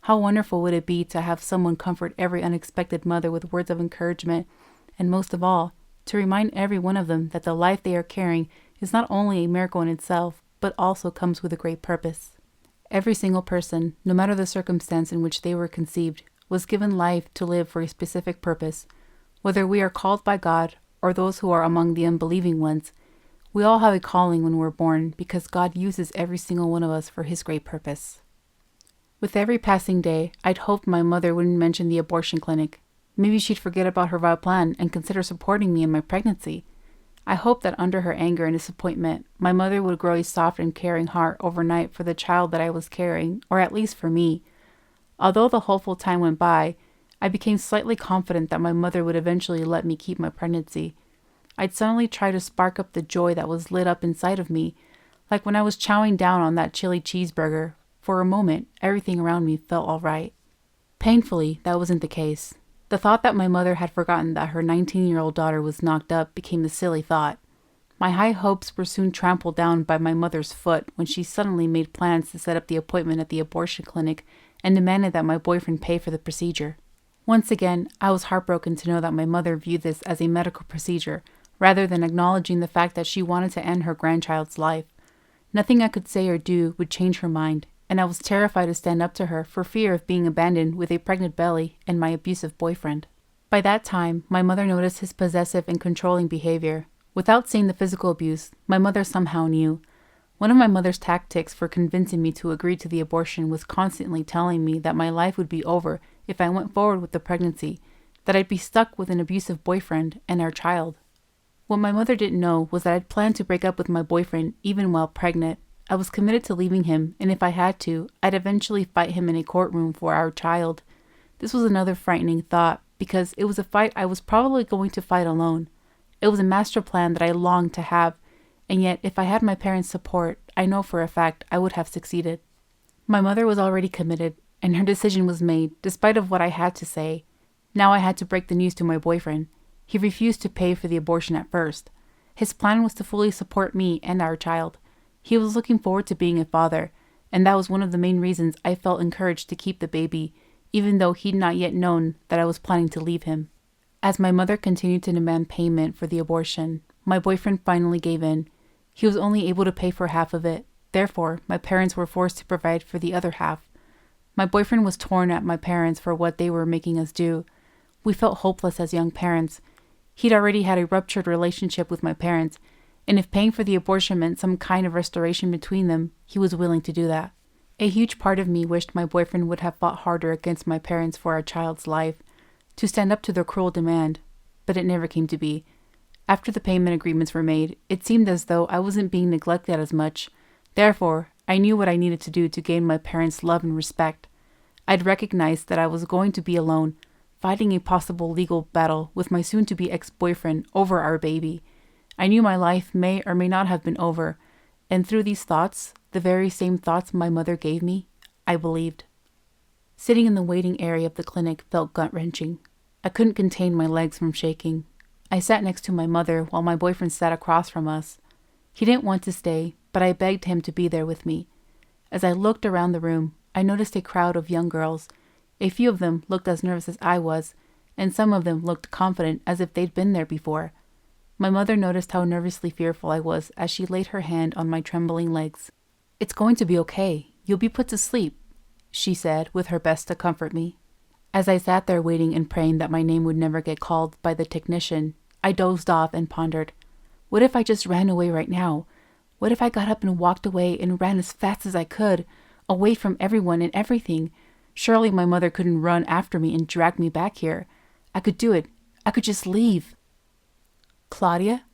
How wonderful would it be to have someone comfort every unexpected mother with words of encouragement, and most of all, to remind every one of them that the life they are carrying is not only a miracle in itself, but also comes with a great purpose. Every single person, no matter the circumstance in which they were conceived, was given life to live for a specific purpose. Whether we are called by God or those who are among the unbelieving ones, we all have a calling when we're born because God uses every single one of us for His great purpose. With every passing day, I'd hoped my mother wouldn't mention the abortion clinic. Maybe she'd forget about her vile plan and consider supporting me in my pregnancy. I hoped that under her anger and disappointment, my mother would grow a soft and caring heart overnight for the child that I was carrying, or at least for me. Although the hopeful time went by, I became slightly confident that my mother would eventually let me keep my pregnancy. I'd suddenly try to spark up the joy that was lit up inside of me, like when I was chowing down on that chili cheeseburger. For a moment, everything around me felt all right. Painfully, that wasn't the case. The thought that my mother had forgotten that her 19-year-old daughter was knocked up became a silly thought. My high hopes were soon trampled down by my mother's foot when she suddenly made plans to set up the appointment at the abortion clinic and demanded that my boyfriend pay for the procedure. Once again, I was heartbroken to know that my mother viewed this as a medical procedure, rather than acknowledging the fact that she wanted to end her grandchild's life. Nothing I could say or do would change her mind. and I was terrified to stand up to her for fear of being abandoned with a pregnant belly and my abusive boyfriend. By that time, my mother noticed his possessive and controlling behavior. Without seeing the physical abuse, my mother somehow knew. One of my mother's tactics for convincing me to agree to the abortion was constantly telling me that my life would be over if I went forward with the pregnancy, that I'd be stuck with an abusive boyfriend and our child. What my mother didn't know was that I'd planned to break up with my boyfriend even while pregnant. I was committed to leaving him, and if I had to, I'd eventually fight him in a courtroom for our child. This was another frightening thought, because it was a fight I was probably going to fight alone. It was a master plan that I longed to have, and yet if I had my parents' support, I know for a fact I would have succeeded. My mother was already committed, and her decision was made, despite of what I had to say. Now I had to break the news to my boyfriend. He refused to pay for the abortion at first. His plan was to fully support me and our child. He was looking forward to being a father, and that was one of the main reasons I felt encouraged to keep the baby, even though he'd not yet known that I was planning to leave him. As my mother continued to demand payment for the abortion, my boyfriend finally gave in. He was only able to pay for half of it. Therefore, my parents were forced to provide for the other half. My boyfriend was torn at my parents for what they were making us do. We felt hopeless as young parents. He'd already had a ruptured relationship with my parents, and if paying for the abortion meant some kind of restoration between them, he was willing to do that. A huge part of me wished my boyfriend would have fought harder against my parents for our child's life, to stand up to their cruel demand, but it never came to be. After the payment agreements were made, it seemed as though I wasn't being neglected as much. Therefore, I knew what I needed to do to gain my parents' love and respect. I'd recognized that I was going to be alone, fighting a possible legal battle with my soon-to-be ex-boyfriend over our baby. I knew my life may or may not have been over, and through these thoughts, the very same thoughts my mother gave me, I believed. Sitting in the waiting area of the clinic felt gut-wrenching. I couldn't contain my legs from shaking. I sat next to my mother while my boyfriend sat across from us. He didn't want to stay, but I begged him to be there with me. As I looked around the room, I noticed a crowd of young girls. A few of them looked as nervous as I was, and some of them looked confident as if they'd been there before. My mother noticed how nervously fearful I was as she laid her hand on my trembling legs. "It's going to be okay. You'll be put to sleep," she said, with her best to comfort me. As I sat there waiting and praying that my name would never get called by the technician, I dozed off and pondered. What if I just ran away right now? What if I got up and walked away and ran as fast as I could, away from everyone and everything? Surely my mother couldn't run after me and drag me back here. I could do it. I could just leave. "Claudia?"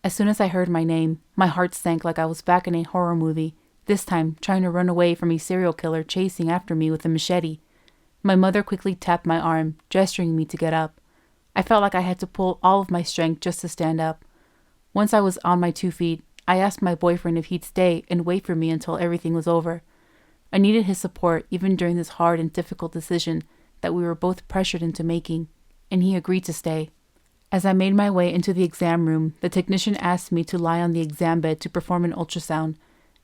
As soon as I heard my name, my heart sank like I was back in a horror movie, this time trying to run away from a serial killer chasing after me with a machete. My mother quickly tapped my arm, gesturing me to get up. I felt like I had to pull all of my strength just to stand up. Once I was on my 2 feet, I asked my boyfriend if he'd stay and wait for me until everything was over. I needed his support even during this hard and difficult decision that we were both pressured into making, and he agreed to stay. As I made my way into the exam room, the technician asked me to lie on the exam bed to perform an ultrasound.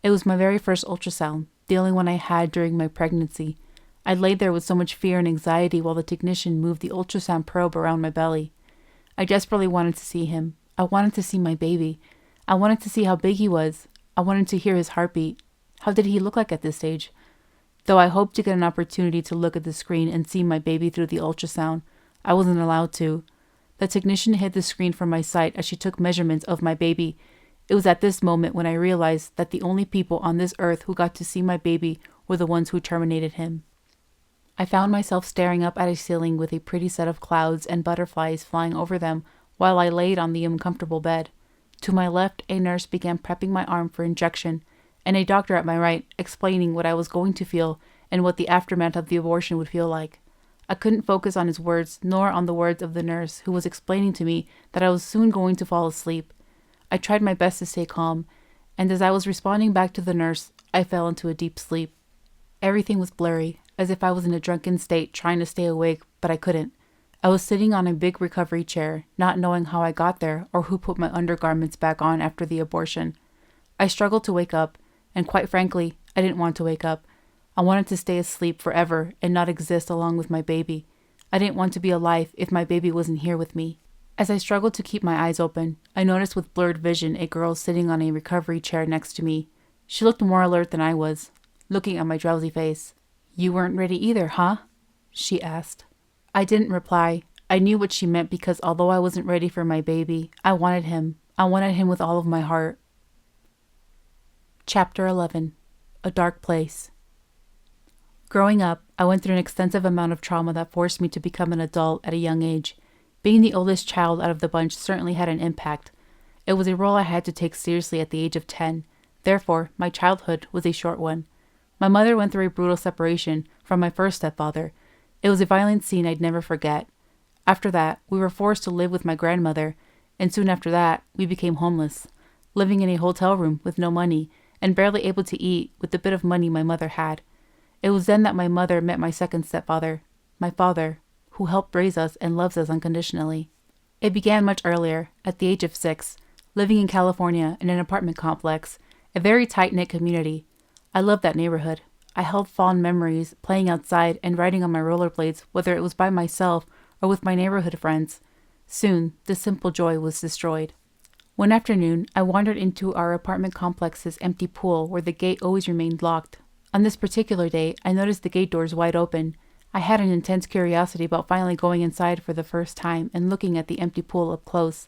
It was my very first ultrasound, the only one I had during my pregnancy. I lay there with so much fear and anxiety while the technician moved the ultrasound probe around my belly. I desperately wanted to see him. I wanted to see my baby. I wanted to see how big he was. I wanted to hear his heartbeat. How did he look like at this stage? Though I hoped to get an opportunity to look at the screen and see my baby through the ultrasound, I wasn't allowed to. The technician hid the screen from my sight as she took measurements of my baby. It was at this moment when I realized that the only people on this earth who got to see my baby were the ones who terminated him. I found myself staring up at a ceiling with a pretty set of clouds and butterflies flying over them while I laid on the uncomfortable bed. To my left, a nurse began prepping my arm for injection, and a doctor at my right explaining what I was going to feel and what the aftermath of the abortion would feel like. I couldn't focus on his words nor on the words of the nurse who was explaining to me that I was soon going to fall asleep. I tried my best to stay calm, and as I was responding back to the nurse, I fell into a deep sleep. Everything was blurry, as if I was in a drunken state trying to stay awake, but I couldn't. I was sitting on a big recovery chair, not knowing how I got there or who put my undergarments back on after the abortion. I struggled to wake up, and quite frankly, I didn't want to wake up. I wanted to stay asleep forever and not exist along with my baby. I didn't want to be alive if my baby wasn't here with me. As I struggled to keep my eyes open, I noticed with blurred vision a girl sitting on a recovery chair next to me. She looked more alert than I was. looking at my drowsy face. "You weren't ready either, huh?" she asked. I didn't reply. I knew what she meant because although I wasn't ready for my baby, I wanted him. I wanted him with all of my heart. Chapter 11. A Dark Place. Growing up, I went through an extensive amount of trauma that forced me to become an adult at a young age. Being the oldest child out of the bunch certainly had an impact. It was a role I had to take seriously at the age of 10. Therefore, my childhood was a short one. My mother went through a brutal separation from my first stepfather. It was a violent scene I'd never forget. After that, we were forced to live with my grandmother, and soon after that, we became homeless, living in a hotel room with no money and barely able to eat with the bit of money my mother had. It was then that my mother met my second stepfather, my father, who helped raise us and loves us unconditionally. It began much earlier, at the age of 6, living in California in an apartment complex, a very tight-knit community. I loved that neighborhood. I held fond memories, playing outside and riding on my rollerblades, whether it was by myself or with my neighborhood friends. Soon, this simple joy was destroyed. One afternoon, I wandered into our apartment complex's empty pool where the gate always remained locked. On this particular day, I noticed the gate doors wide open. I had an intense curiosity about finally going inside for the first time and looking at the empty pool up close.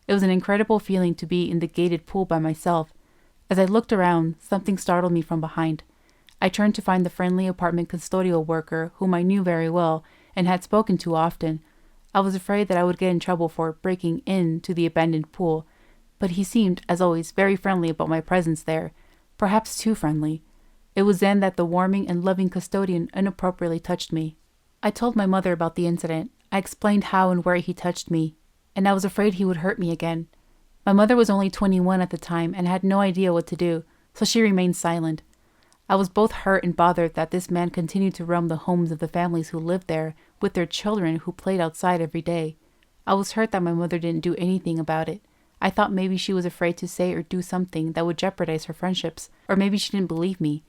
It was an incredible feeling to be in the gated pool by myself. As I looked around, something startled me from behind. I turned to find the friendly apartment custodial worker whom I knew very well and had spoken to often. I was afraid that I would get in trouble for breaking into the abandoned pool, but he seemed, as always, very friendly about my presence there, perhaps too friendly. It was then that the warming and loving custodian inappropriately touched me. I told my mother about the incident. I explained how and where he touched me, and I was afraid he would hurt me again. My mother was only 21 at the time and had no idea what to do, so she remained silent. I was both hurt and bothered that this man continued to roam the homes of the families who lived there with their children who played outside every day. I was hurt that my mother didn't do anything about it. I thought maybe she was afraid to say or do something that would jeopardize her friendships, or maybe she didn't believe me.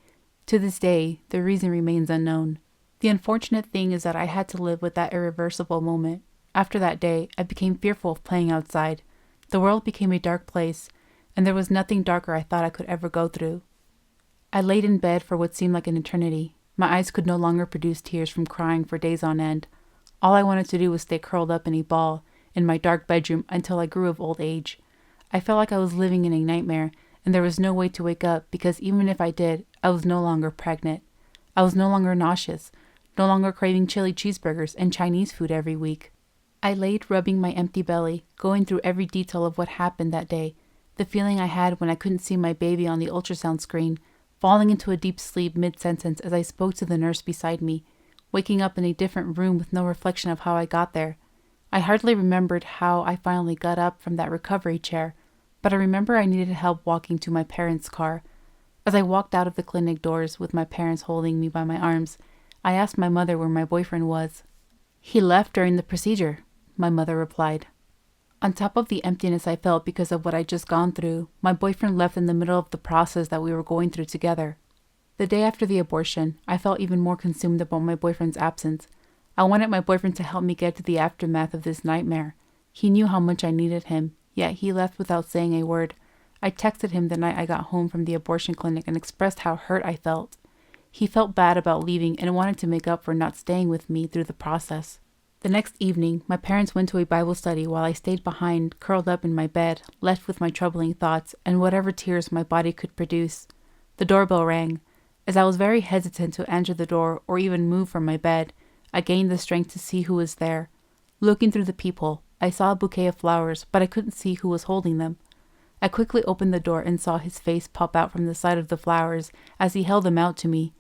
To this day, the reason remains unknown. The unfortunate thing is that I had to live with that irreversible moment. After that day, I became fearful of playing outside. The world became a dark place, and there was nothing darker I thought I could ever go through. I laid in bed for what seemed like an eternity. My eyes could no longer produce tears from crying for days on end. All I wanted to do was stay curled up in a ball in my dark bedroom until I grew of old age. I felt like I was living in a nightmare, and there was no way to wake up because even if I did, I was no longer pregnant. I was no longer nauseous, no longer craving chili cheeseburgers and Chinese food every week. I laid rubbing my empty belly, going through every detail of what happened that day, the feeling I had when I couldn't see my baby on the ultrasound screen, falling into a deep sleep mid-sentence as I spoke to the nurse beside me, waking up in a different room with no reflection of how I got there. I hardly remembered how I finally got up from that recovery chair, but I remember I needed help walking to my parents' car. As I walked out of the clinic doors with my parents holding me by my arms, I asked my mother where my boyfriend was. "He left during the procedure," my mother replied. On top of the emptiness I felt because of what I'd just gone through, my boyfriend left in the middle of the process that we were going through together. The day after the abortion, I felt even more consumed about my boyfriend's absence. I wanted my boyfriend to help me get to the aftermath of this nightmare. He knew how much I needed him, yet he left without saying a word. I texted him the night I got home from the abortion clinic and expressed how hurt I felt. He felt bad about leaving and wanted to make up for not staying with me through the process. The next evening, my parents went to a Bible study while I stayed behind, curled up in my bed, left with my troubling thoughts and whatever tears my body could produce. The doorbell rang. As I was very hesitant to answer the door or even move from my bed, I gained the strength to see who was there. Looking through the peephole, I saw a bouquet of flowers, but I couldn't see who was holding them. I quickly opened the door and saw his face pop out from the side of the flowers as he held them out to me.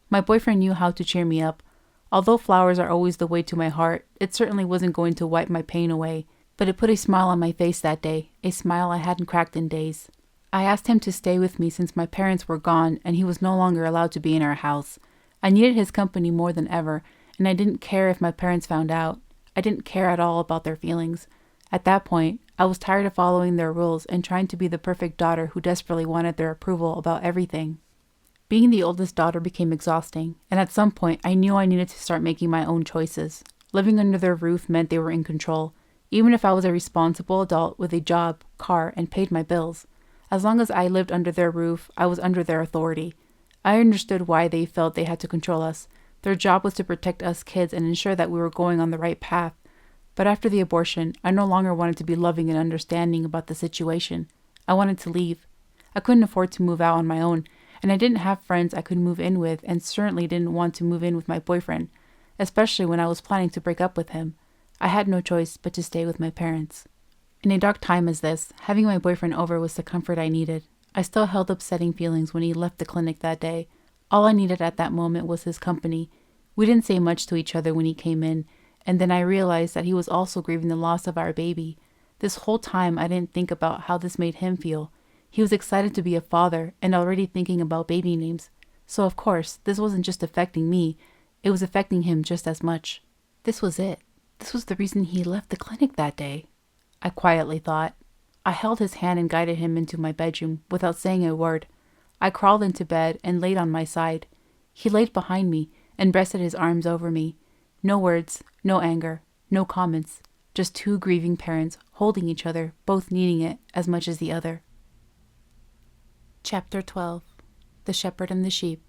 My boyfriend knew how to cheer me up. Although flowers are always the way to my heart, it certainly wasn't going to wipe my pain away, but it put a smile on my face that day, a smile I hadn't cracked in days. I asked him to stay with me since my parents were gone and he was no longer allowed to be in our house. I needed his company more than ever, and I didn't care if my parents found out. I didn't care at all about their feelings. At that point, I was tired of following their rules and trying to be the perfect daughter who desperately wanted their approval about everything. Being the oldest daughter became exhausting, and at some point I knew I needed to start making my own choices. Living under their roof meant they were in control, even if I was a responsible adult with a job, car, and paid my bills. As long as I lived under their roof, I was under their authority. I understood why they felt they had to control us. Their job was to protect us kids and ensure that we were going on the right path. But after the abortion, I no longer wanted to be loving and understanding about the situation. I wanted to leave. I couldn't afford to move out on my own, and I didn't have friends I could move in with, and certainly didn't want to move in with my boyfriend, especially when I was planning to break up with him. I had no choice but to stay with my parents. In a dark time as this, having my boyfriend over was the comfort I needed. I still held upsetting feelings when he left the clinic that day. All I needed at that moment was his company. We didn't say much to each other when he came in, and then I realized that he was also grieving the loss of our baby. This whole time I didn't think about how this made him feel. He was excited to be a father and already thinking about baby names. So of course, this wasn't just affecting me, it was affecting him just as much. This was it. This was the reason he left the clinic that day, I quietly thought. I held his hand and guided him into my bedroom without saying a word. I crawled into bed and laid on my side. He laid behind me and rested his arms over me. No words, no anger, no comments, just two grieving parents holding each other, both needing it as much as the other. Chapter 12. The Shepherd and the Sheep.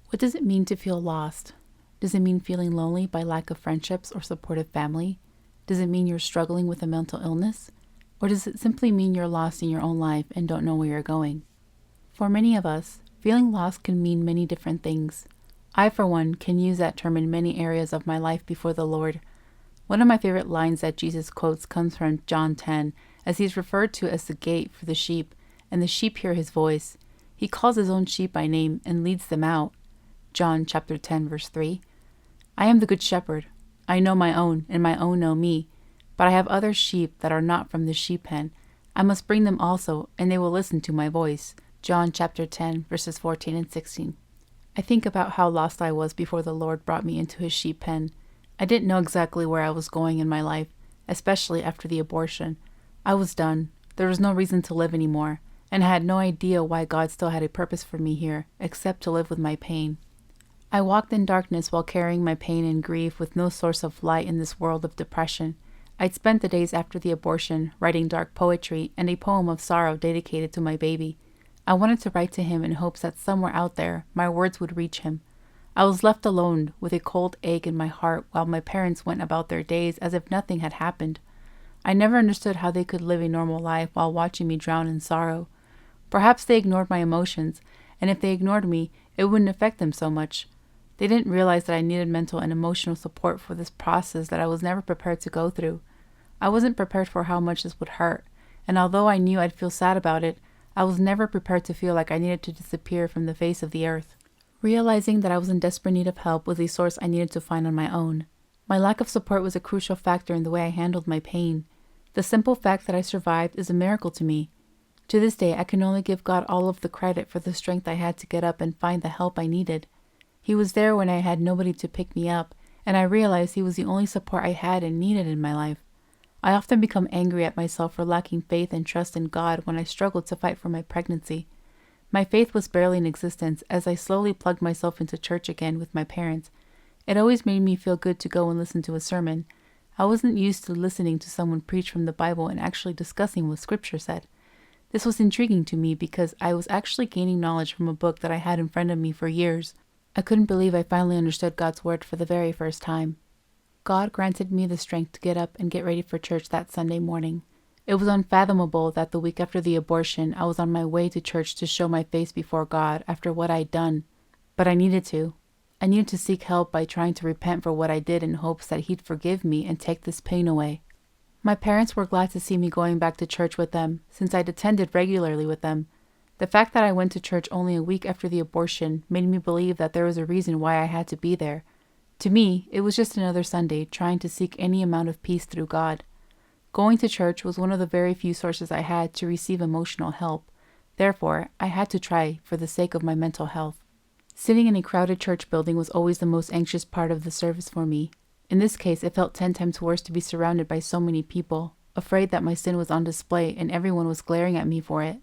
What does it mean to feel lost? Does it mean feeling lonely by lack of friendships or supportive family? Does it mean you're struggling with a mental illness? Or does it simply mean you're lost in your own life and don't know where you're going? For many of us, feeling lost can mean many different things. I, for one, can use that term in many areas of my life before the Lord. One of my favorite lines that Jesus quotes comes from John 10, as he's referred to as the gate for the sheep, and the sheep hear his voice. He calls his own sheep by name and leads them out. John chapter 10, verse 3. I am the good shepherd. I know my own, and my own know me. But I have other sheep that are not from the sheep pen. I must bring them also, and they will listen to my voice. John chapter 10, verses 14 and 16. I think about how lost I was before the Lord brought me into his sheep pen. I didn't know exactly where I was going in my life, especially after the abortion. I was done. There was no reason to live anymore, and I had no idea why God still had a purpose for me here, except to live with my pain. I walked in darkness while carrying my pain and grief with no source of light in this world of depression. I'd spent the days after the abortion writing dark poetry and a poem of sorrow dedicated to my baby. I wanted to write to him in hopes that somewhere out there my words would reach him. I was left alone with a cold ache in my heart while my parents went about their days as if nothing had happened. I never understood how they could live a normal life while watching me drown in sorrow. Perhaps they ignored my emotions, and if they ignored me, it wouldn't affect them so much. They didn't realize that I needed mental and emotional support for this process that I was never prepared to go through. I wasn't prepared for how much this would hurt, and although I knew I'd feel sad about it, I was never prepared to feel like I needed to disappear from the face of the earth. Realizing that I was in desperate need of help was a source I needed to find on my own. My lack of support was a crucial factor in the way I handled my pain. The simple fact that I survived is a miracle to me. To this day, I can only give God all of the credit for the strength I had to get up and find the help I needed. He was there when I had nobody to pick me up, and I realized he was the only support I had and needed in my life. I often become angry at myself for lacking faith and trust in God when I struggled to fight for my pregnancy. My faith was barely in existence as I slowly plugged myself into church again with my parents. It always made me feel good to go and listen to a sermon. I wasn't used to listening to someone preach from the Bible and actually discussing what Scripture said. This was intriguing to me because I was actually gaining knowledge from a book that I had in front of me for years. I couldn't believe I finally understood God's word for the very first time. God granted me the strength to get up and get ready for church that Sunday morning. It was unfathomable that the week after the abortion, I was on my way to church to show my face before God after what I'd done. But I needed to. I needed to seek help by trying to repent for what I did in hopes that He'd forgive me and take this pain away. My parents were glad to see me going back to church with them, since I'd attended regularly with them. The fact that I went to church only a week after the abortion made me believe that there was a reason why I had to be there. To me, it was just another Sunday trying to seek any amount of peace through God. Going to church was one of the very few sources I had to receive emotional help. Therefore, I had to try for the sake of my mental health. Sitting in a crowded church building was always the most anxious part of the service for me. In this case, it felt 10 times worse to be surrounded by so many people, afraid that my sin was on display and everyone was glaring at me for it.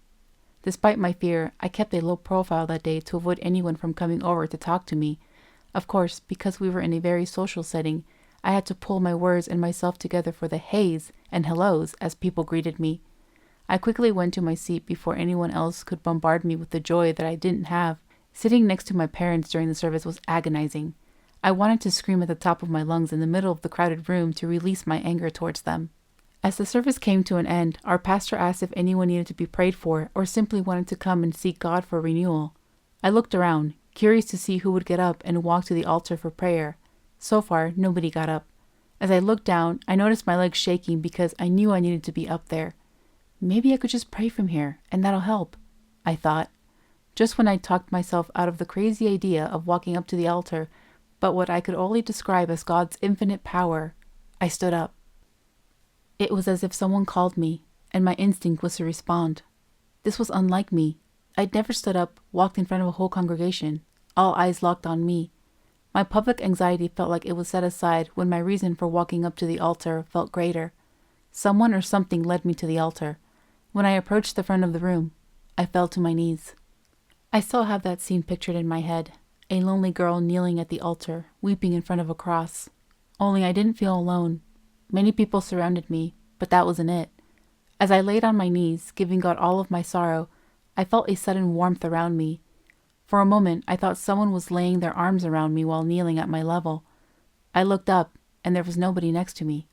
Despite my fear, I kept a low profile that day to avoid anyone from coming over to talk to me. Of course, because we were in a very social setting, I had to pull my words and myself together for the heys and hellos as people greeted me. I quickly went to my seat before anyone else could bombard me with the joy that I didn't have, Sitting next to my parents during the service was agonizing. I wanted to scream at the top of my lungs in the middle of the crowded room to release my anger towards them. As the service came to an end, our pastor asked if anyone needed to be prayed for or simply wanted to come and seek God for renewal. I looked around, curious to see who would get up and walk to the altar for prayer. So far, nobody got up. As I looked down, I noticed my legs shaking because I knew I needed to be up there. Maybe I could just pray from here, and that'll help, I thought. Just when I talked myself out of the crazy idea of walking up to the altar, but what I could only describe as God's infinite power, I stood up. It was as if someone called me, and my instinct was to respond. This was unlike me. I'd never stood up, walked in front of a whole congregation, all eyes locked on me. My public anxiety felt like it was set aside when my reason for walking up to the altar felt greater. Someone or something led me to the altar. When I approached the front of the room, I fell to my knees. I still have that scene pictured in my head, a lonely girl kneeling at the altar, weeping in front of a cross. Only I didn't feel alone. Many people surrounded me, but that wasn't it. As I laid on my knees, giving God all of my sorrow, I felt a sudden warmth around me. For a moment, I thought someone was laying their arms around me while kneeling at my level. I looked up, and there was nobody next to me.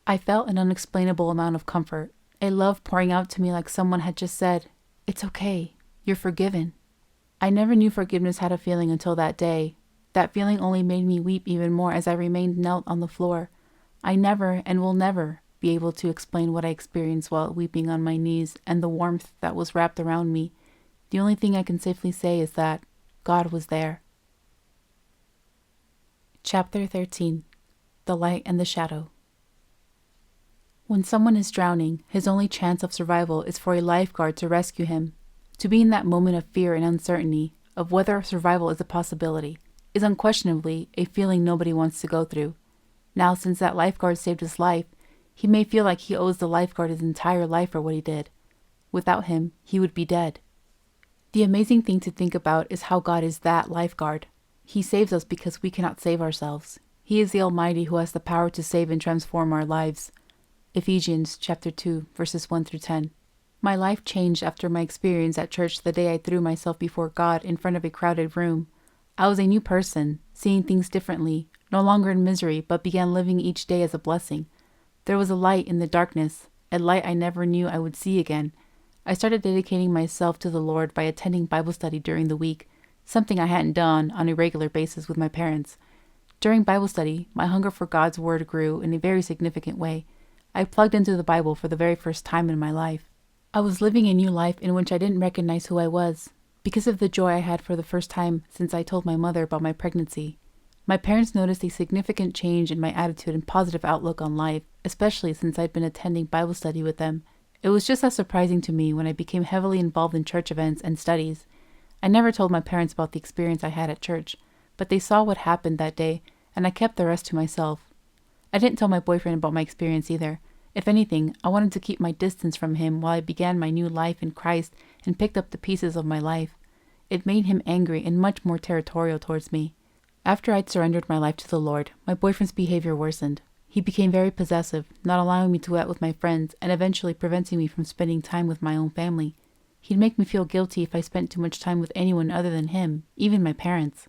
I felt an unexplainable amount of comfort, a love pouring out to me like someone had just said, "It's okay, you're forgiven." I never knew forgiveness had a feeling until that day. That feeling only made me weep even more as I remained knelt on the floor. I never and will never be able to explain what I experienced while weeping on my knees and the warmth that was wrapped around me. The only thing I can safely say is that God was there. Chapter 13. The Light and the Shadow. When someone is drowning, his only chance of survival is for a lifeguard to rescue him. To be in that moment of fear and uncertainty, of whether survival is a possibility, is unquestionably a feeling nobody wants to go through. Now, since that lifeguard saved his life, he may feel like he owes the lifeguard his entire life for what he did. Without him, he would be dead. The amazing thing to think about is how God is that lifeguard. He saves us because we cannot save ourselves. He is the Almighty who has the power to save and transform our lives. Ephesians chapter 2, verses 1 through 10. My life changed after my experience at church the day I threw myself before God in front of a crowded room. I was a new person, seeing things differently, no longer in misery, but began living each day as a blessing. There was a light in the darkness, a light I never knew I would see again. I started dedicating myself to the Lord by attending Bible study during the week, something I hadn't done on a regular basis with my parents. During Bible study, my hunger for God's Word grew in a very significant way. I plugged into the Bible for the very first time in my life. I was living a new life in which I didn't recognize who I was, because of the joy I had for the first time since I told my mother about my pregnancy. My parents noticed a significant change in my attitude and positive outlook on life, especially since I'd been attending Bible study with them. It was just as surprising to me when I became heavily involved in church events and studies. I never told my parents about the experience I had at church, but they saw what happened that day, and I kept the rest to myself. I didn't tell my boyfriend about my experience either. If anything, I wanted to keep my distance from him while I began my new life in Christ and picked up the pieces of my life. It made him angry and much more territorial towards me. After I'd surrendered my life to the Lord, my boyfriend's behavior worsened. He became very possessive, not allowing me to go out with my friends and eventually preventing me from spending time with my own family. He'd make me feel guilty if I spent too much time with anyone other than him, even my parents.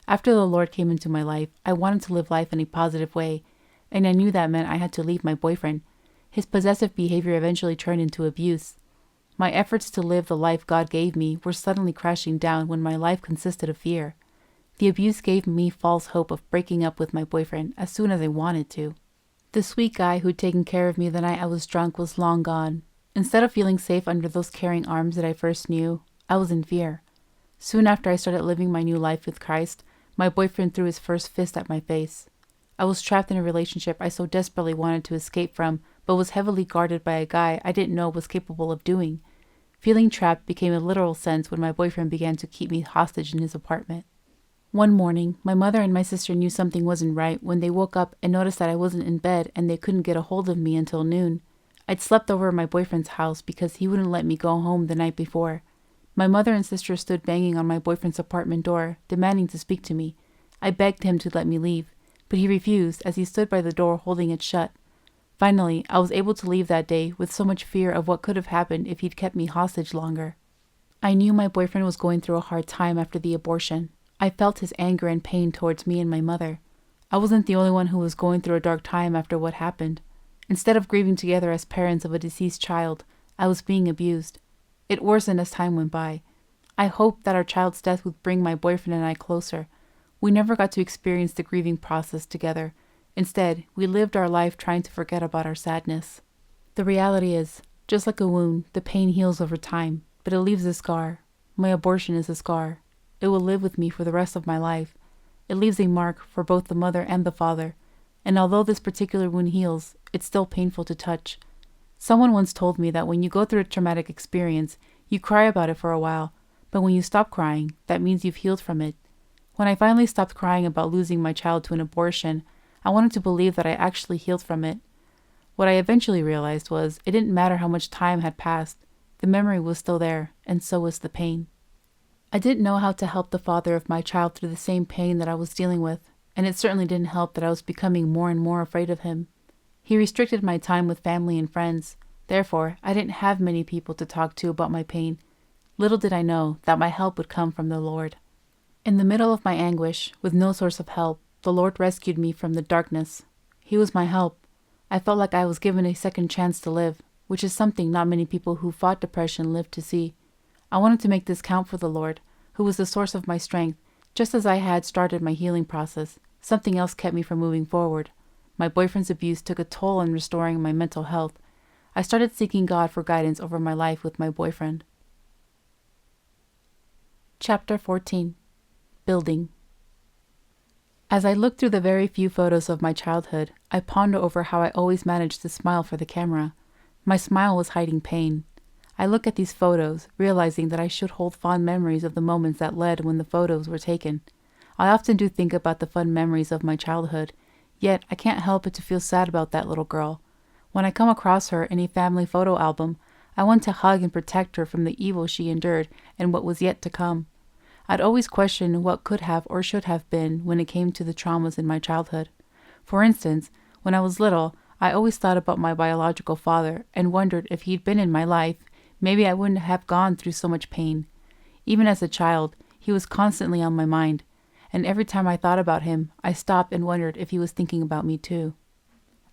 After the Lord came into my life, I wanted to live life in a positive way, and I knew that meant I had to leave my boyfriend. His possessive behavior eventually turned into abuse. My efforts to live the life God gave me were suddenly crashing down when my life consisted of fear. The abuse gave me false hope of breaking up with my boyfriend as soon as I wanted to. The sweet guy who'd taken care of me the night I was drunk was long gone. Instead of feeling safe under those caring arms that I first knew, I was in fear. Soon after I started living my new life with Christ, my boyfriend threw his first fist at my face. I was trapped in a relationship I so desperately wanted to escape from, but was heavily guarded by a guy I didn't know was capable of doing. Feeling trapped became a literal sense when my boyfriend began to keep me hostage in his apartment. One morning, my mother and my sister knew something wasn't right when they woke up and noticed that I wasn't in bed and they couldn't get a hold of me until noon. I'd slept over at my boyfriend's house because he wouldn't let me go home the night before. My mother and sister stood banging on my boyfriend's apartment door, demanding to speak to me. I begged him to let me leave, but he refused as he stood by the door holding it shut. Finally, I was able to leave that day with so much fear of what could have happened if he'd kept me hostage longer. I knew my boyfriend was going through a hard time after the abortion. I felt his anger and pain towards me and my mother. I wasn't the only one who was going through a dark time after what happened. Instead of grieving together as parents of a deceased child, I was being abused. It worsened as time went by. I hoped that our child's death would bring my boyfriend and I closer. We never got to experience the grieving process together. Instead, we lived our life trying to forget about our sadness. The reality is, just like a wound, the pain heals over time, but it leaves a scar. My abortion is a scar. It will live with me for the rest of my life. It leaves a mark for both the mother and the father. And although this particular wound heals, it's still painful to touch. Someone once told me that when you go through a traumatic experience, you cry about it for a while, but when you stop crying, that means you've healed from it. When I finally stopped crying about losing my child to an abortion, I wanted to believe that I actually healed from it. What I eventually realized was it didn't matter how much time had passed. The memory was still there, and so was the pain. I didn't know how to help the father of my child through the same pain that I was dealing with, and it certainly didn't help that I was becoming more and more afraid of him. He restricted my time with family and friends. Therefore, I didn't have many people to talk to about my pain. Little did I know that my help would come from the Lord. In the middle of my anguish, with no source of help, the Lord rescued me from the darkness. He was my help. I felt like I was given a second chance to live, which is something not many people who fought depression lived to see. I wanted to make this count for the Lord, who was the source of my strength. Just as I had started my healing process, something else kept me from moving forward. My boyfriend's abuse took a toll on restoring my mental health. I started seeking God for guidance over my life with my boyfriend. Chapter 14. Building. As I look through the very few photos of my childhood, I ponder over how I always managed to smile for the camera. My smile was hiding pain. I look at these photos, realizing that I should hold fond memories of the moments that led when the photos were taken. I often do think about the fun memories of my childhood, yet I can't help but to feel sad about that little girl. When I come across her in a family photo album, I want to hug and protect her from the evil she endured and what was yet to come. I'd always question what could have or should have been when it came to the traumas in my childhood. For instance, when I was little, I always thought about my biological father and wondered if he'd been in my life, maybe I wouldn't have gone through so much pain. Even as a child, he was constantly on my mind, and every time I thought about him, I stopped and wondered if he was thinking about me too.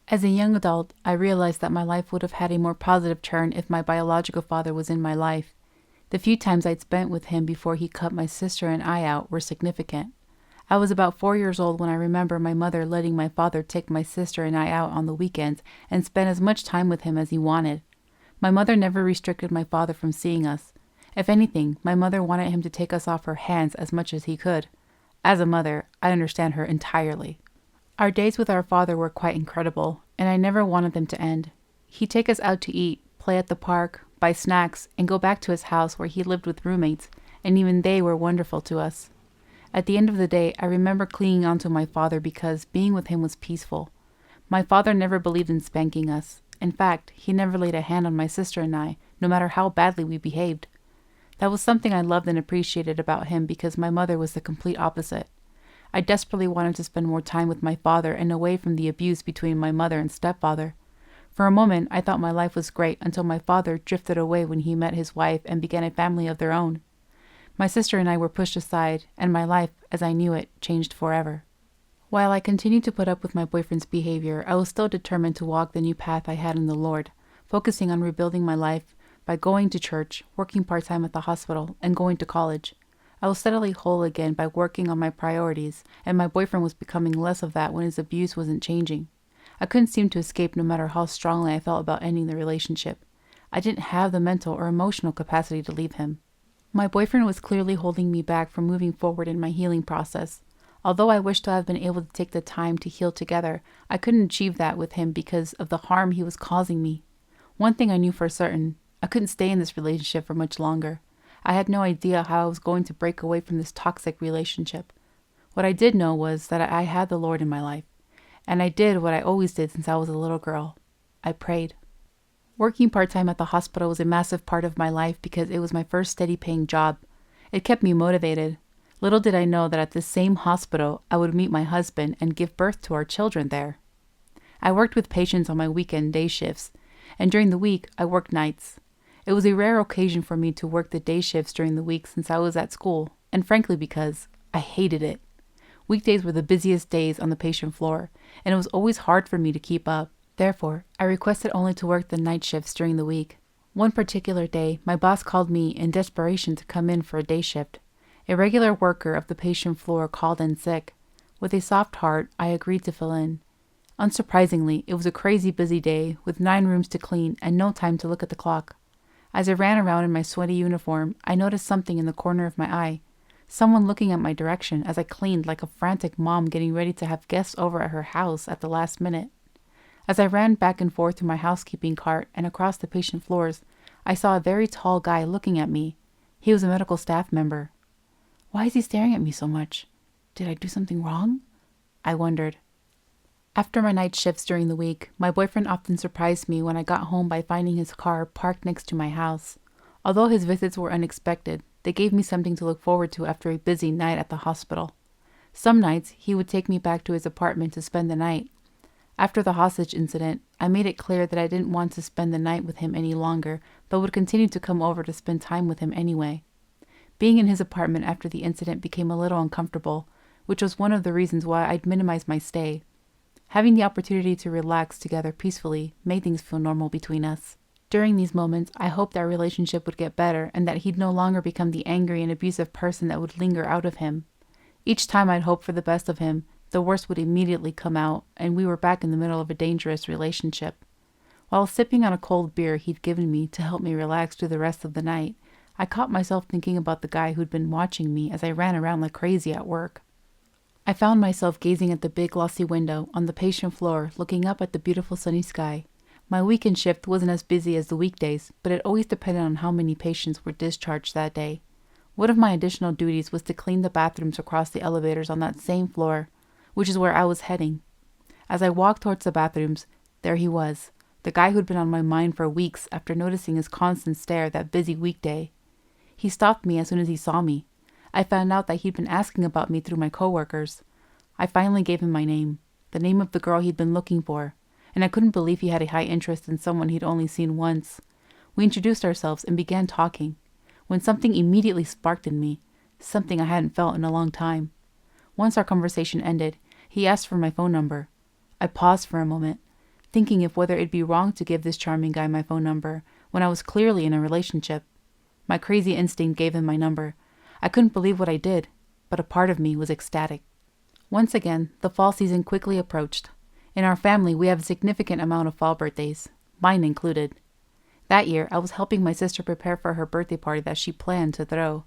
As a young adult, I realized that my life would have had a more positive turn if my biological father was in my life. The few times I'd spent with him before he cut my sister and I out were significant. I was about 4 years old when I remember my mother letting my father take my sister and I out on the weekends and spend as much time with him as he wanted. My mother never restricted my father from seeing us. If anything, my mother wanted him to take us off her hands as much as he could. As a mother, I understand her entirely. Our days with our father were quite incredible, and I never wanted them to end. He'd take us out to eat, play at the park, buy snacks, and go back to his house where he lived with roommates, and even they were wonderful to us. At the end of the day, I remember clinging onto my father because being with him was peaceful. My father never believed in spanking us. In fact, he never laid a hand on my sister and I, no matter how badly we behaved. That was something I loved and appreciated about him because my mother was the complete opposite. I desperately wanted to spend more time with my father and away from the abuse between my mother and stepfather. For a moment, I thought my life was great until my father drifted away when he met his wife and began a family of their own. My sister and I were pushed aside, and my life, as I knew it, changed forever. While I continued to put up with my boyfriend's behavior, I was still determined to walk the new path I had in the Lord, focusing on rebuilding my life by going to church, working part-time at the hospital, and going to college. I was steadily whole again by working on my priorities, and my boyfriend was becoming less of that when his abuse wasn't changing. I couldn't seem to escape no matter how strongly I felt about ending the relationship. I didn't have the mental or emotional capacity to leave him. My boyfriend was clearly holding me back from moving forward in my healing process. Although I wished to have been able to take the time to heal together, I couldn't achieve that with him because of the harm he was causing me. One thing I knew for certain, I couldn't stay in this relationship for much longer. I had no idea how I was going to break away from this toxic relationship. What I did know was that I had the Lord in my life, and I did what I always did since I was a little girl. I prayed. Working part-time at the hospital was a massive part of my life because it was my first steady-paying job. It kept me motivated. Little did I know that at this same hospital, I would meet my husband and give birth to our children there. I worked with patients on my weekend day shifts, and during the week, I worked nights. It was a rare occasion for me to work the day shifts during the week since I was at school, and frankly because I hated it. Weekdays were the busiest days on the patient floor, and it was always hard for me to keep up. Therefore, I requested only to work the night shifts during the week. One particular day, my boss called me in desperation to come in for a day shift. A regular worker of the patient floor called in sick. With a soft heart, I agreed to fill in. Unsurprisingly, it was a crazy busy day, with 9 rooms to clean and no time to look at the clock. As I ran around in my sweaty uniform, I noticed something in the corner of my eye. Someone looking at my direction as I cleaned like a frantic mom getting ready to have guests over at her house at the last minute. As I ran back and forth to my housekeeping cart and across the patient floors, I saw a very tall guy looking at me. He was a medical staff member. Why is he staring at me so much? Did I do something wrong? I wondered. After my night shifts during the week, my boyfriend often surprised me when I got home by finding his car parked next to my house. Although his visits were unexpected, they gave me something to look forward to after a busy night at the hospital. Some nights, he would take me back to his apartment to spend the night. After the hostage incident, I made it clear that I didn't want to spend the night with him any longer, but would continue to come over to spend time with him anyway. Being in his apartment after the incident became a little uncomfortable, which was one of the reasons why I'd minimized my stay. Having the opportunity to relax together peacefully made things feel normal between us. During these moments, I hoped our relationship would get better and that he'd no longer become the angry and abusive person that would linger out of him. Each time I'd hope for the best of him, the worst would immediately come out, and we were back in the middle of a dangerous relationship. While sipping on a cold beer he'd given me to help me relax through the rest of the night, I caught myself thinking about the guy who'd been watching me as I ran around like crazy at work. I found myself gazing at the big glossy window on the patient floor, looking up at the beautiful sunny sky. My weekend shift wasn't as busy as the weekdays, but it always depended on how many patients were discharged that day. One of my additional duties was to clean the bathrooms across the elevators on that same floor, which is where I was heading. As I walked towards the bathrooms, there he was, the guy who'd been on my mind for weeks after noticing his constant stare that busy weekday. He stopped me as soon as he saw me. I found out that he'd been asking about me through my coworkers. I finally gave him my name, the name of the girl he'd been looking for, and I couldn't believe he had a high interest in someone he'd only seen once. We introduced ourselves and began talking, when something immediately sparked in me, something I hadn't felt in a long time. Once our conversation ended, he asked for my phone number. I paused for a moment, thinking if whether it'd be wrong to give this charming guy my phone number when I was clearly in a relationship. My crazy instinct gave him my number. I couldn't believe what I did, but a part of me was ecstatic. Once again, the fall season quickly approached. In our family, we have a significant amount of fall birthdays, mine included. That year, I was helping my sister prepare for her birthday party that she planned to throw.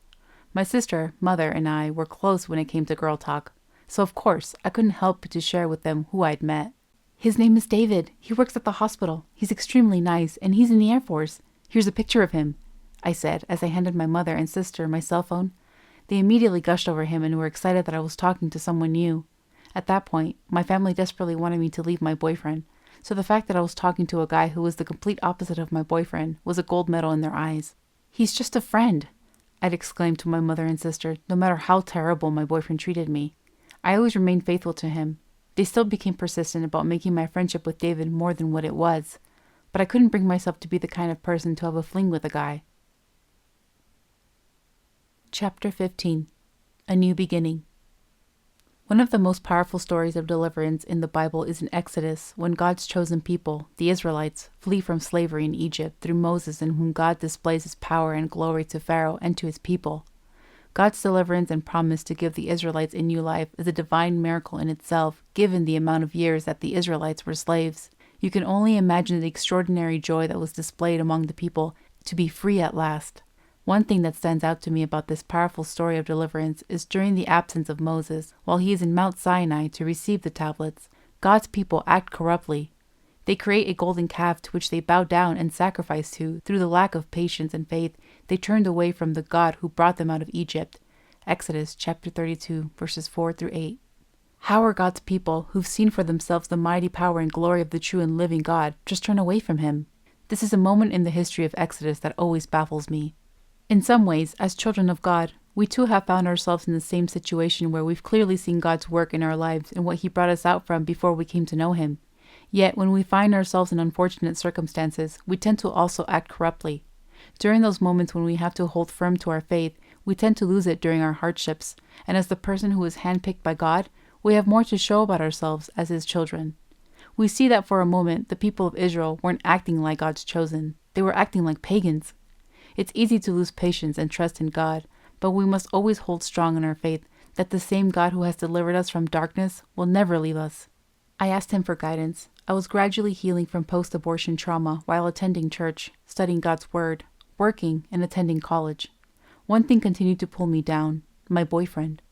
My sister, mother, and I were close when it came to girl talk, so of course, I couldn't help but to share with them who I'd met. His name is David. He works at the hospital. He's extremely nice, and he's in the Air Force. Here's a picture of him, I said as I handed my mother and sister my cell phone. They immediately gushed over him and were excited that I was talking to someone new. At that point, my family desperately wanted me to leave my boyfriend, so the fact that I was talking to a guy who was the complete opposite of my boyfriend was a gold medal in their eyes. He's just a friend, I'd exclaimed to my mother and sister, no matter how terrible my boyfriend treated me. I always remained faithful to him. They still became persistent about making my friendship with David more than what it was, but I couldn't bring myself to be the kind of person to have a fling with a guy. Chapter 15. A New Beginning. One of the most powerful stories of deliverance in the Bible is in Exodus, when God's chosen people, the Israelites, flee from slavery in Egypt through Moses, in whom God displays his power and glory to Pharaoh and to his people. God's deliverance and promise to give the Israelites a new life is a divine miracle in itself, given the amount of years that the Israelites were slaves. You can only imagine the extraordinary joy that was displayed among the people to be free at last. One thing that stands out to me about this powerful story of deliverance is during the absence of Moses, while he is in Mount Sinai to receive the tablets, God's people act corruptly. They create a golden calf to which they bow down and sacrifice to. Through the lack of patience and faith, they turned away from the God who brought them out of Egypt. Exodus chapter 32, verses 4 through 8. How are God's people, who've seen for themselves the mighty power and glory of the true and living God, just turn away from him? This is a moment in the history of Exodus that always baffles me. In some ways, as children of God, we too have found ourselves in the same situation where we've clearly seen God's work in our lives and what he brought us out from before we came to know him. Yet, when we find ourselves in unfortunate circumstances, we tend to also act corruptly. During those moments when we have to hold firm to our faith, we tend to lose it during our hardships, and as the person who is handpicked by God, we have more to show about ourselves as His children. We see that for a moment, the people of Israel weren't acting like God's chosen. They were acting like pagans. It's easy to lose patience and trust in God, but we must always hold strong in our faith that the same God who has delivered us from darkness will never leave us. I asked Him for guidance. I was gradually healing from post-abortion trauma while attending church, studying God's Word, working, and attending college. One thing continued to pull me down: my boyfriend.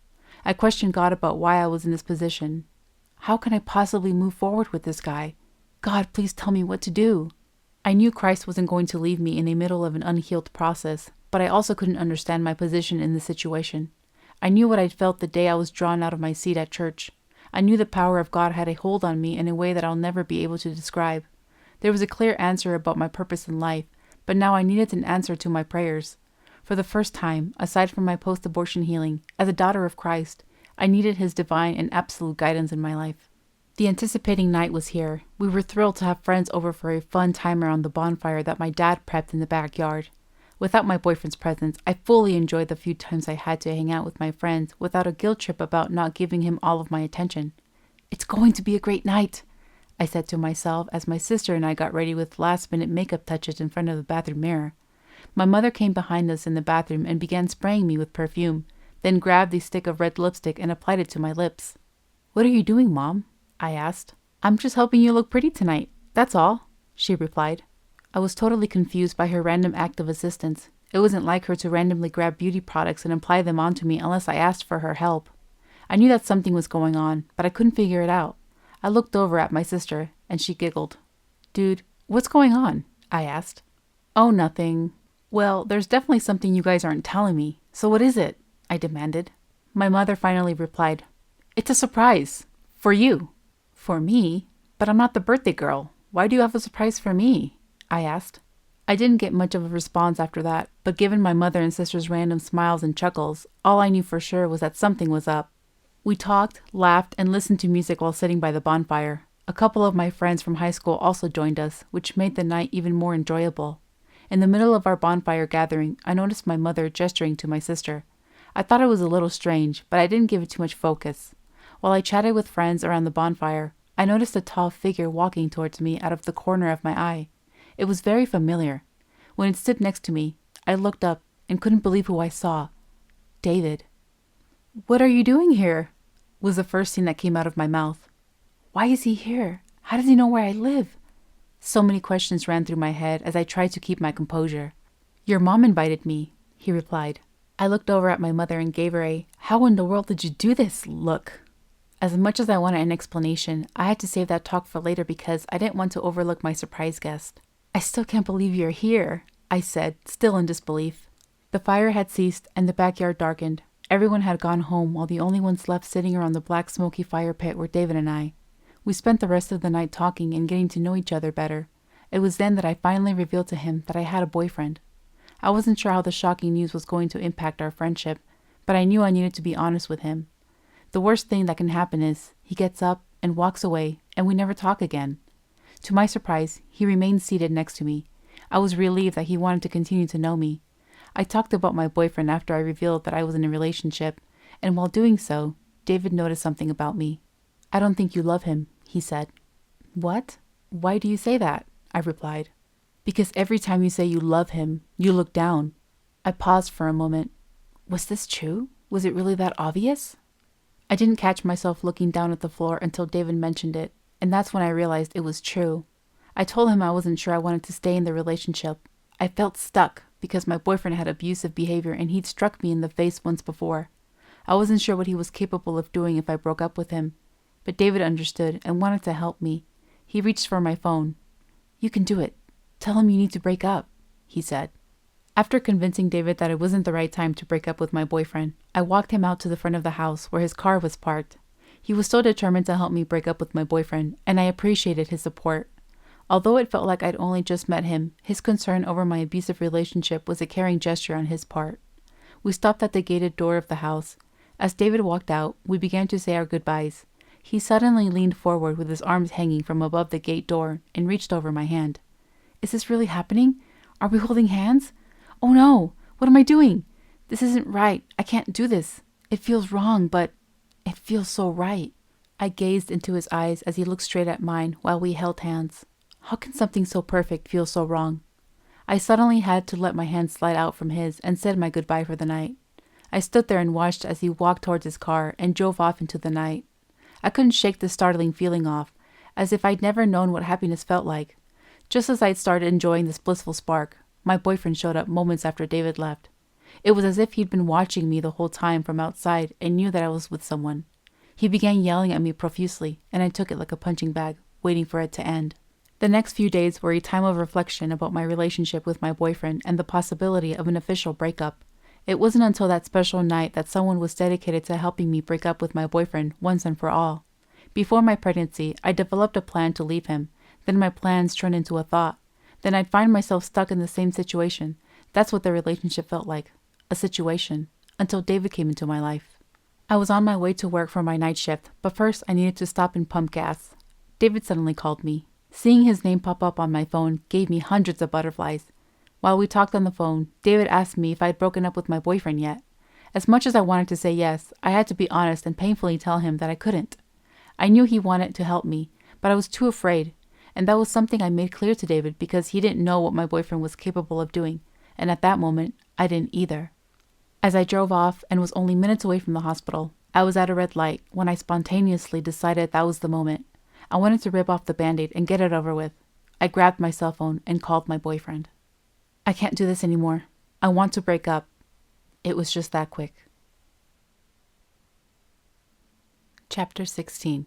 I questioned God about why I was in this position. How can I possibly move forward with this guy? God, please tell me what to do. I knew Christ wasn't going to leave me in the middle of an unhealed process, but I also couldn't understand my position in the situation. I knew what I'd felt the day I was drawn out of my seat at church. I knew the power of God had a hold on me in a way that I'll never be able to describe. There was a clear answer about my purpose in life, but now I needed an answer to my prayers. For the first time, aside from my post-abortion healing, as a daughter of Christ, I needed His divine and absolute guidance in my life. The anticipating night was here. We were thrilled to have friends over for a fun time around the bonfire that my dad prepped in the backyard. Without my boyfriend's presence, I fully enjoyed the few times I had to hang out with my friends without a guilt trip about not giving him all of my attention. It's going to be a great night, I said to myself as my sister and I got ready with last-minute makeup touches in front of the bathroom mirror. My mother came behind us in the bathroom and began spraying me with perfume, then grabbed a stick of red lipstick and applied it to my lips. "What are you doing, Mom?" I asked. "I'm just helping you look pretty tonight, that's all," she replied. I was totally confused by her random act of assistance. It wasn't like her to randomly grab beauty products and apply them onto me unless I asked for her help. I knew that something was going on, but I couldn't figure it out. I looked over at my sister, and she giggled. "Dude, what's going on?" I asked. "Oh, nothing." "Well, there's definitely something you guys aren't telling me. So what is it?" I demanded. My mother finally replied, "It's a surprise. For you." "For me? But I'm not the birthday girl. Why do you have a surprise for me?" I asked. I didn't get much of a response after that, but given my mother and sister's random smiles and chuckles, all I knew for sure was that something was up. We talked, laughed, and listened to music while sitting by the bonfire. A couple of my friends from high school also joined us, which made the night even more enjoyable. In the middle of our bonfire gathering, I noticed my mother gesturing to my sister. I thought it was a little strange, but I didn't give it too much focus. While I chatted with friends around the bonfire, I noticed a tall figure walking towards me out of the corner of my eye. It was very familiar. When it stood next to me, I looked up and couldn't believe who I saw. David. "What are you doing here?" was the first thing that came out of my mouth. "Why is he here? How does he know where I live?" So many questions ran through my head as I tried to keep my composure. "Your mom invited me," he replied. I looked over at my mother and gave her a "how in the world did you do this?" look. As much as I wanted an explanation, I had to save that talk for later because I didn't want to overlook my surprise guest. "I still can't believe you're here," I said, still in disbelief. The fire had ceased and the backyard darkened. Everyone had gone home while the only ones left sitting around the black smoky fire pit were David and I. We spent the rest of the night talking and getting to know each other better. It was then that I finally revealed to him that I had a boyfriend. I wasn't sure how the shocking news was going to impact our friendship, but I knew I needed to be honest with him. The worst thing that can happen is he gets up and walks away and we never talk again. To my surprise, he remained seated next to me. I was relieved that he wanted to continue to know me. I talked about my boyfriend after I revealed that I was in a relationship, and while doing so, David noticed something about me. "I don't think you love him," he said. "What? Why do you say that?" I replied. "Because every time you say you love him, you look down." I paused for a moment. Was this true? Was it really that obvious? I didn't catch myself looking down at the floor until David mentioned it, and that's when I realized it was true. I told him I wasn't sure I wanted to stay in the relationship. I felt stuck because my boyfriend had abusive behavior and he'd struck me in the face once before. I wasn't sure what he was capable of doing if I broke up with him. But David understood and wanted to help me. He reached for my phone. "You can do it. Tell him you need to break up," he said. After convincing David that it wasn't the right time to break up with my boyfriend, I walked him out to the front of the house where his car was parked. He was so determined to help me break up with my boyfriend, and I appreciated his support. Although it felt like I'd only just met him, his concern over my abusive relationship was a caring gesture on his part. We stopped at the gated door of the house. As David walked out, we began to say our goodbyes. He suddenly leaned forward with his arms hanging from above the gate door and reached over my hand. "Is this really happening? Are we holding hands? Oh no, what am I doing? This isn't right. I can't do this. It feels wrong, but it feels so right. I gazed into his eyes as he looked straight at mine while we held hands. How can something so perfect feel so wrong? I suddenly had to let my hand slide out from his and said my goodbye for the night. I stood there and watched as he walked towards his car and drove off into the night. I couldn't shake the startling feeling off, as if I'd never known what happiness felt like. Just as I'd started enjoying this blissful spark, my boyfriend showed up moments after David left. It was as if he'd been watching me the whole time from outside and knew that I was with someone. He began yelling at me profusely, and I took it like a punching bag, waiting for it to end. The next few days were a time of reflection about my relationship with my boyfriend and the possibility of an official breakup. It wasn't until that special night that someone was dedicated to helping me break up with my boyfriend once and for all. Before my pregnancy, I developed a plan to leave him. Then my plans turned into a thought. Then I'd find myself stuck in the same situation. That's what the relationship felt like. A situation. Until David came into my life. I was on my way to work for my night shift, but first I needed to stop and pump gas. David suddenly called me. Seeing his name pop up on my phone gave me hundreds of butterflies. While we talked on the phone, David asked me if I'd broken up with my boyfriend yet. As much as I wanted to say yes, I had to be honest and painfully tell him that I couldn't. I knew he wanted to help me, but I was too afraid, and that was something I made clear to David because he didn't know what my boyfriend was capable of doing, and at that moment, I didn't either. As I drove off and was only minutes away from the hospital, I was at a red light when I spontaneously decided that was the moment. I wanted to rip off the Band-Aid and get it over with. I grabbed my cell phone and called my boyfriend. I can't do this anymore. I want to break up. It was just that quick. Chapter 16.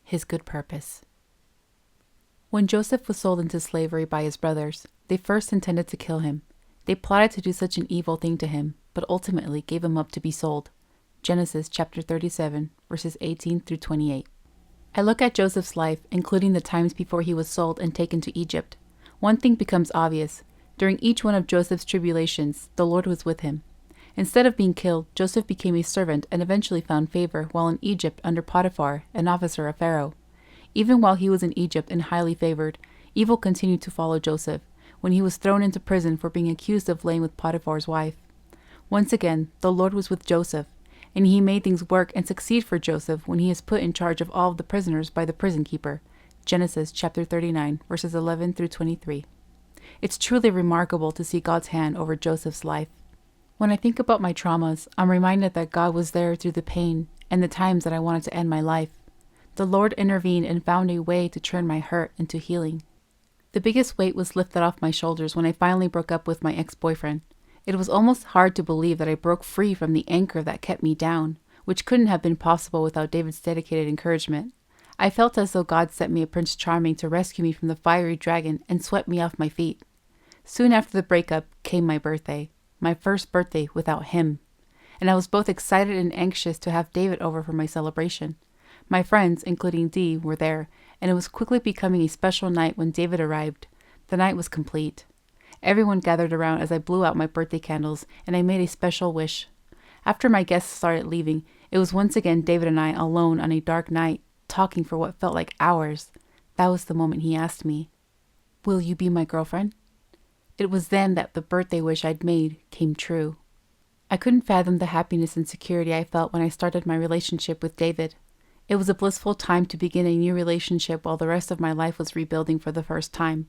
His Good Purpose. When Joseph was sold into slavery by his brothers, they first intended to kill him. They plotted to do such an evil thing to him, but ultimately gave him up to be sold. Genesis chapter 37, verses 18 through 28. I look at Joseph's life, including the times before he was sold and taken to Egypt. One thing becomes obvious. During each one of Joseph's tribulations, the Lord was with him. Instead of being killed, Joseph became a servant and eventually found favor while in Egypt under Potiphar, an officer of Pharaoh. Even while he was in Egypt and highly favored, evil continued to follow Joseph when he was thrown into prison for being accused of laying with Potiphar's wife. Once again, the Lord was with Joseph, and he made things work and succeed for Joseph when he is put in charge of all of the prisoners by the prison keeper. Genesis chapter 39, verses 11 through 23. It's truly remarkable to see God's hand over Joseph's life. When I think about my traumas, I'm reminded that God was there through the pain and the times that I wanted to end my life. The Lord intervened and found a way to turn my hurt into healing. The biggest weight was lifted off my shoulders when I finally broke up with my ex-boyfriend. It was almost hard to believe that I broke free from the anchor that kept me down, which couldn't have been possible without David's dedicated encouragement. I felt as though God sent me a Prince Charming to rescue me from the fiery dragon and swept me off my feet. Soon after the breakup came my birthday, my first birthday without him, and I was both excited and anxious to have David over for my celebration. My friends, including Dee, were there, and it was quickly becoming a special night when David arrived. The night was complete. Everyone gathered around as I blew out my birthday candles, and I made a special wish. After my guests started leaving, it was once again David and I alone on a dark night, talking for what felt like hours. That was the moment he asked me, "Will you be my girlfriend?" It was then that the birthday wish I'd made came true. I couldn't fathom the happiness and security I felt when I started my relationship with David. It was a blissful time to begin a new relationship while the rest of my life was rebuilding for the first time.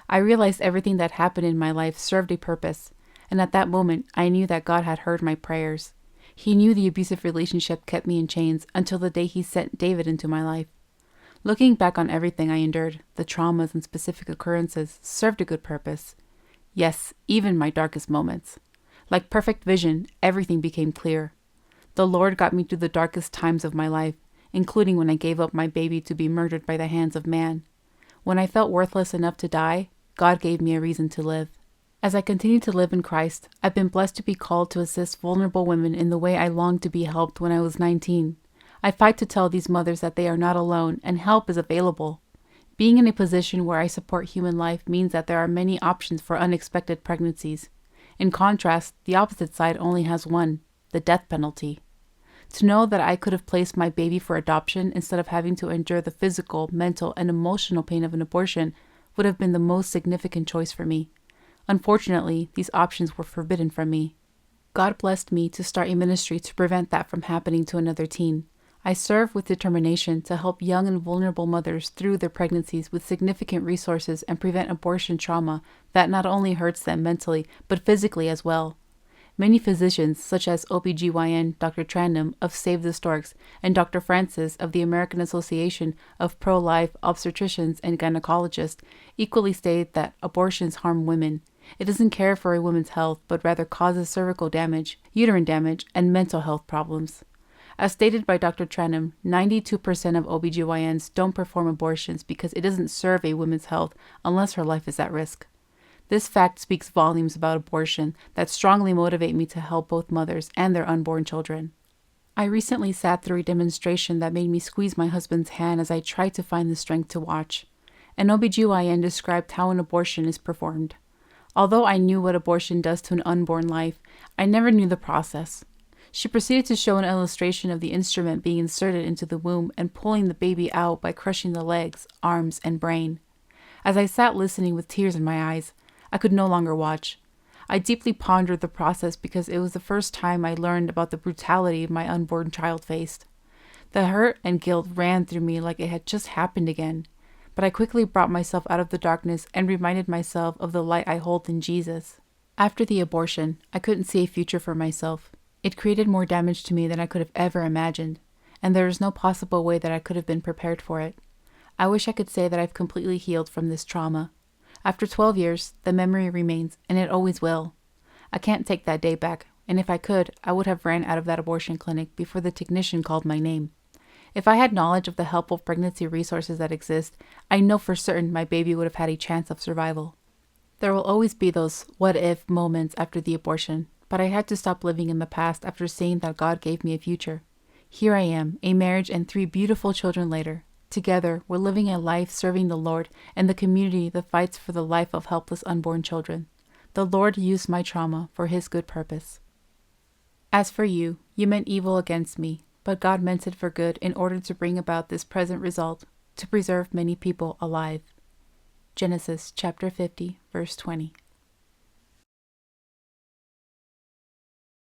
I realized everything that happened in my life served a purpose, and at that moment, I knew that God had heard my prayers. He knew the abusive relationship kept me in chains until the day he sent David into my life. Looking back on everything I endured, the traumas and specific occurrences served a good purpose. Yes, even my darkest moments. Like perfect vision, everything became clear. The Lord got me through the darkest times of my life, including when I gave up my baby to be murdered by the hands of man. When I felt worthless enough to die, God gave me a reason to live. As I continue to live in Christ, I've been blessed to be called to assist vulnerable women in the way I longed to be helped when I was 19. I fight to tell these mothers that they are not alone and help is available. Being in a position where I support human life means that there are many options for unexpected pregnancies. In contrast, the opposite side only has one, the death penalty. To know that I could have placed my baby for adoption instead of having to endure the physical, mental, and emotional pain of an abortion would have been the most significant choice for me. Unfortunately, these options were forbidden from me. God blessed me to start a ministry to prevent that from happening to another teen. I serve with determination to help young and vulnerable mothers through their pregnancies with significant resources and prevent abortion trauma that not only hurts them mentally, but physically as well. Many physicians, such as OBGYN Dr. Trandom of Save the Storks and Dr. Francis of the American Association of Pro-Life Obstetricians and Gynecologists, equally state that abortions harm women. It doesn't care for a woman's health, but rather causes cervical damage, uterine damage, and mental health problems. As stated by Dr. Trandom, 92% of OBGYNs don't perform abortions because it doesn't serve a woman's health unless her life is at risk. This fact speaks volumes about abortion that strongly motivate me to help both mothers and their unborn children. I recently sat through a demonstration that made me squeeze my husband's hand as I tried to find the strength to watch. An OBGYN described how an abortion is performed. Although I knew what abortion does to an unborn life, I never knew the process. She proceeded to show an illustration of the instrument being inserted into the womb and pulling the baby out by crushing the legs, arms, and brain. As I sat listening with tears in my eyes, I could no longer watch. I deeply pondered the process because it was the first time I learned about the brutality my unborn child faced. The hurt and guilt ran through me like it had just happened again, but I quickly brought myself out of the darkness and reminded myself of the light I hold in Jesus. After the abortion, I couldn't see a future for myself. It created more damage to me than I could have ever imagined, and there is no possible way that I could have been prepared for it. I wish I could say that I've completely healed from this trauma. After 12 years, the memory remains, and it always will. I can't take that day back, and if I could, I would have ran out of that abortion clinic before the technician called my name. If I had knowledge of the helpful pregnancy resources that exist, I know for certain my baby would have had a chance of survival. There will always be those what-if moments after the abortion, but I had to stop living in the past after seeing that God gave me a future. Here I am, a marriage and 3 beautiful children later. Together, we're living a life serving the Lord and the community that fights for the life of helpless unborn children. The Lord used my trauma for His good purpose. As for you, you meant evil against me, but God meant it for good in order to bring about this present result, to preserve many people alive. Genesis chapter 50, verse 20.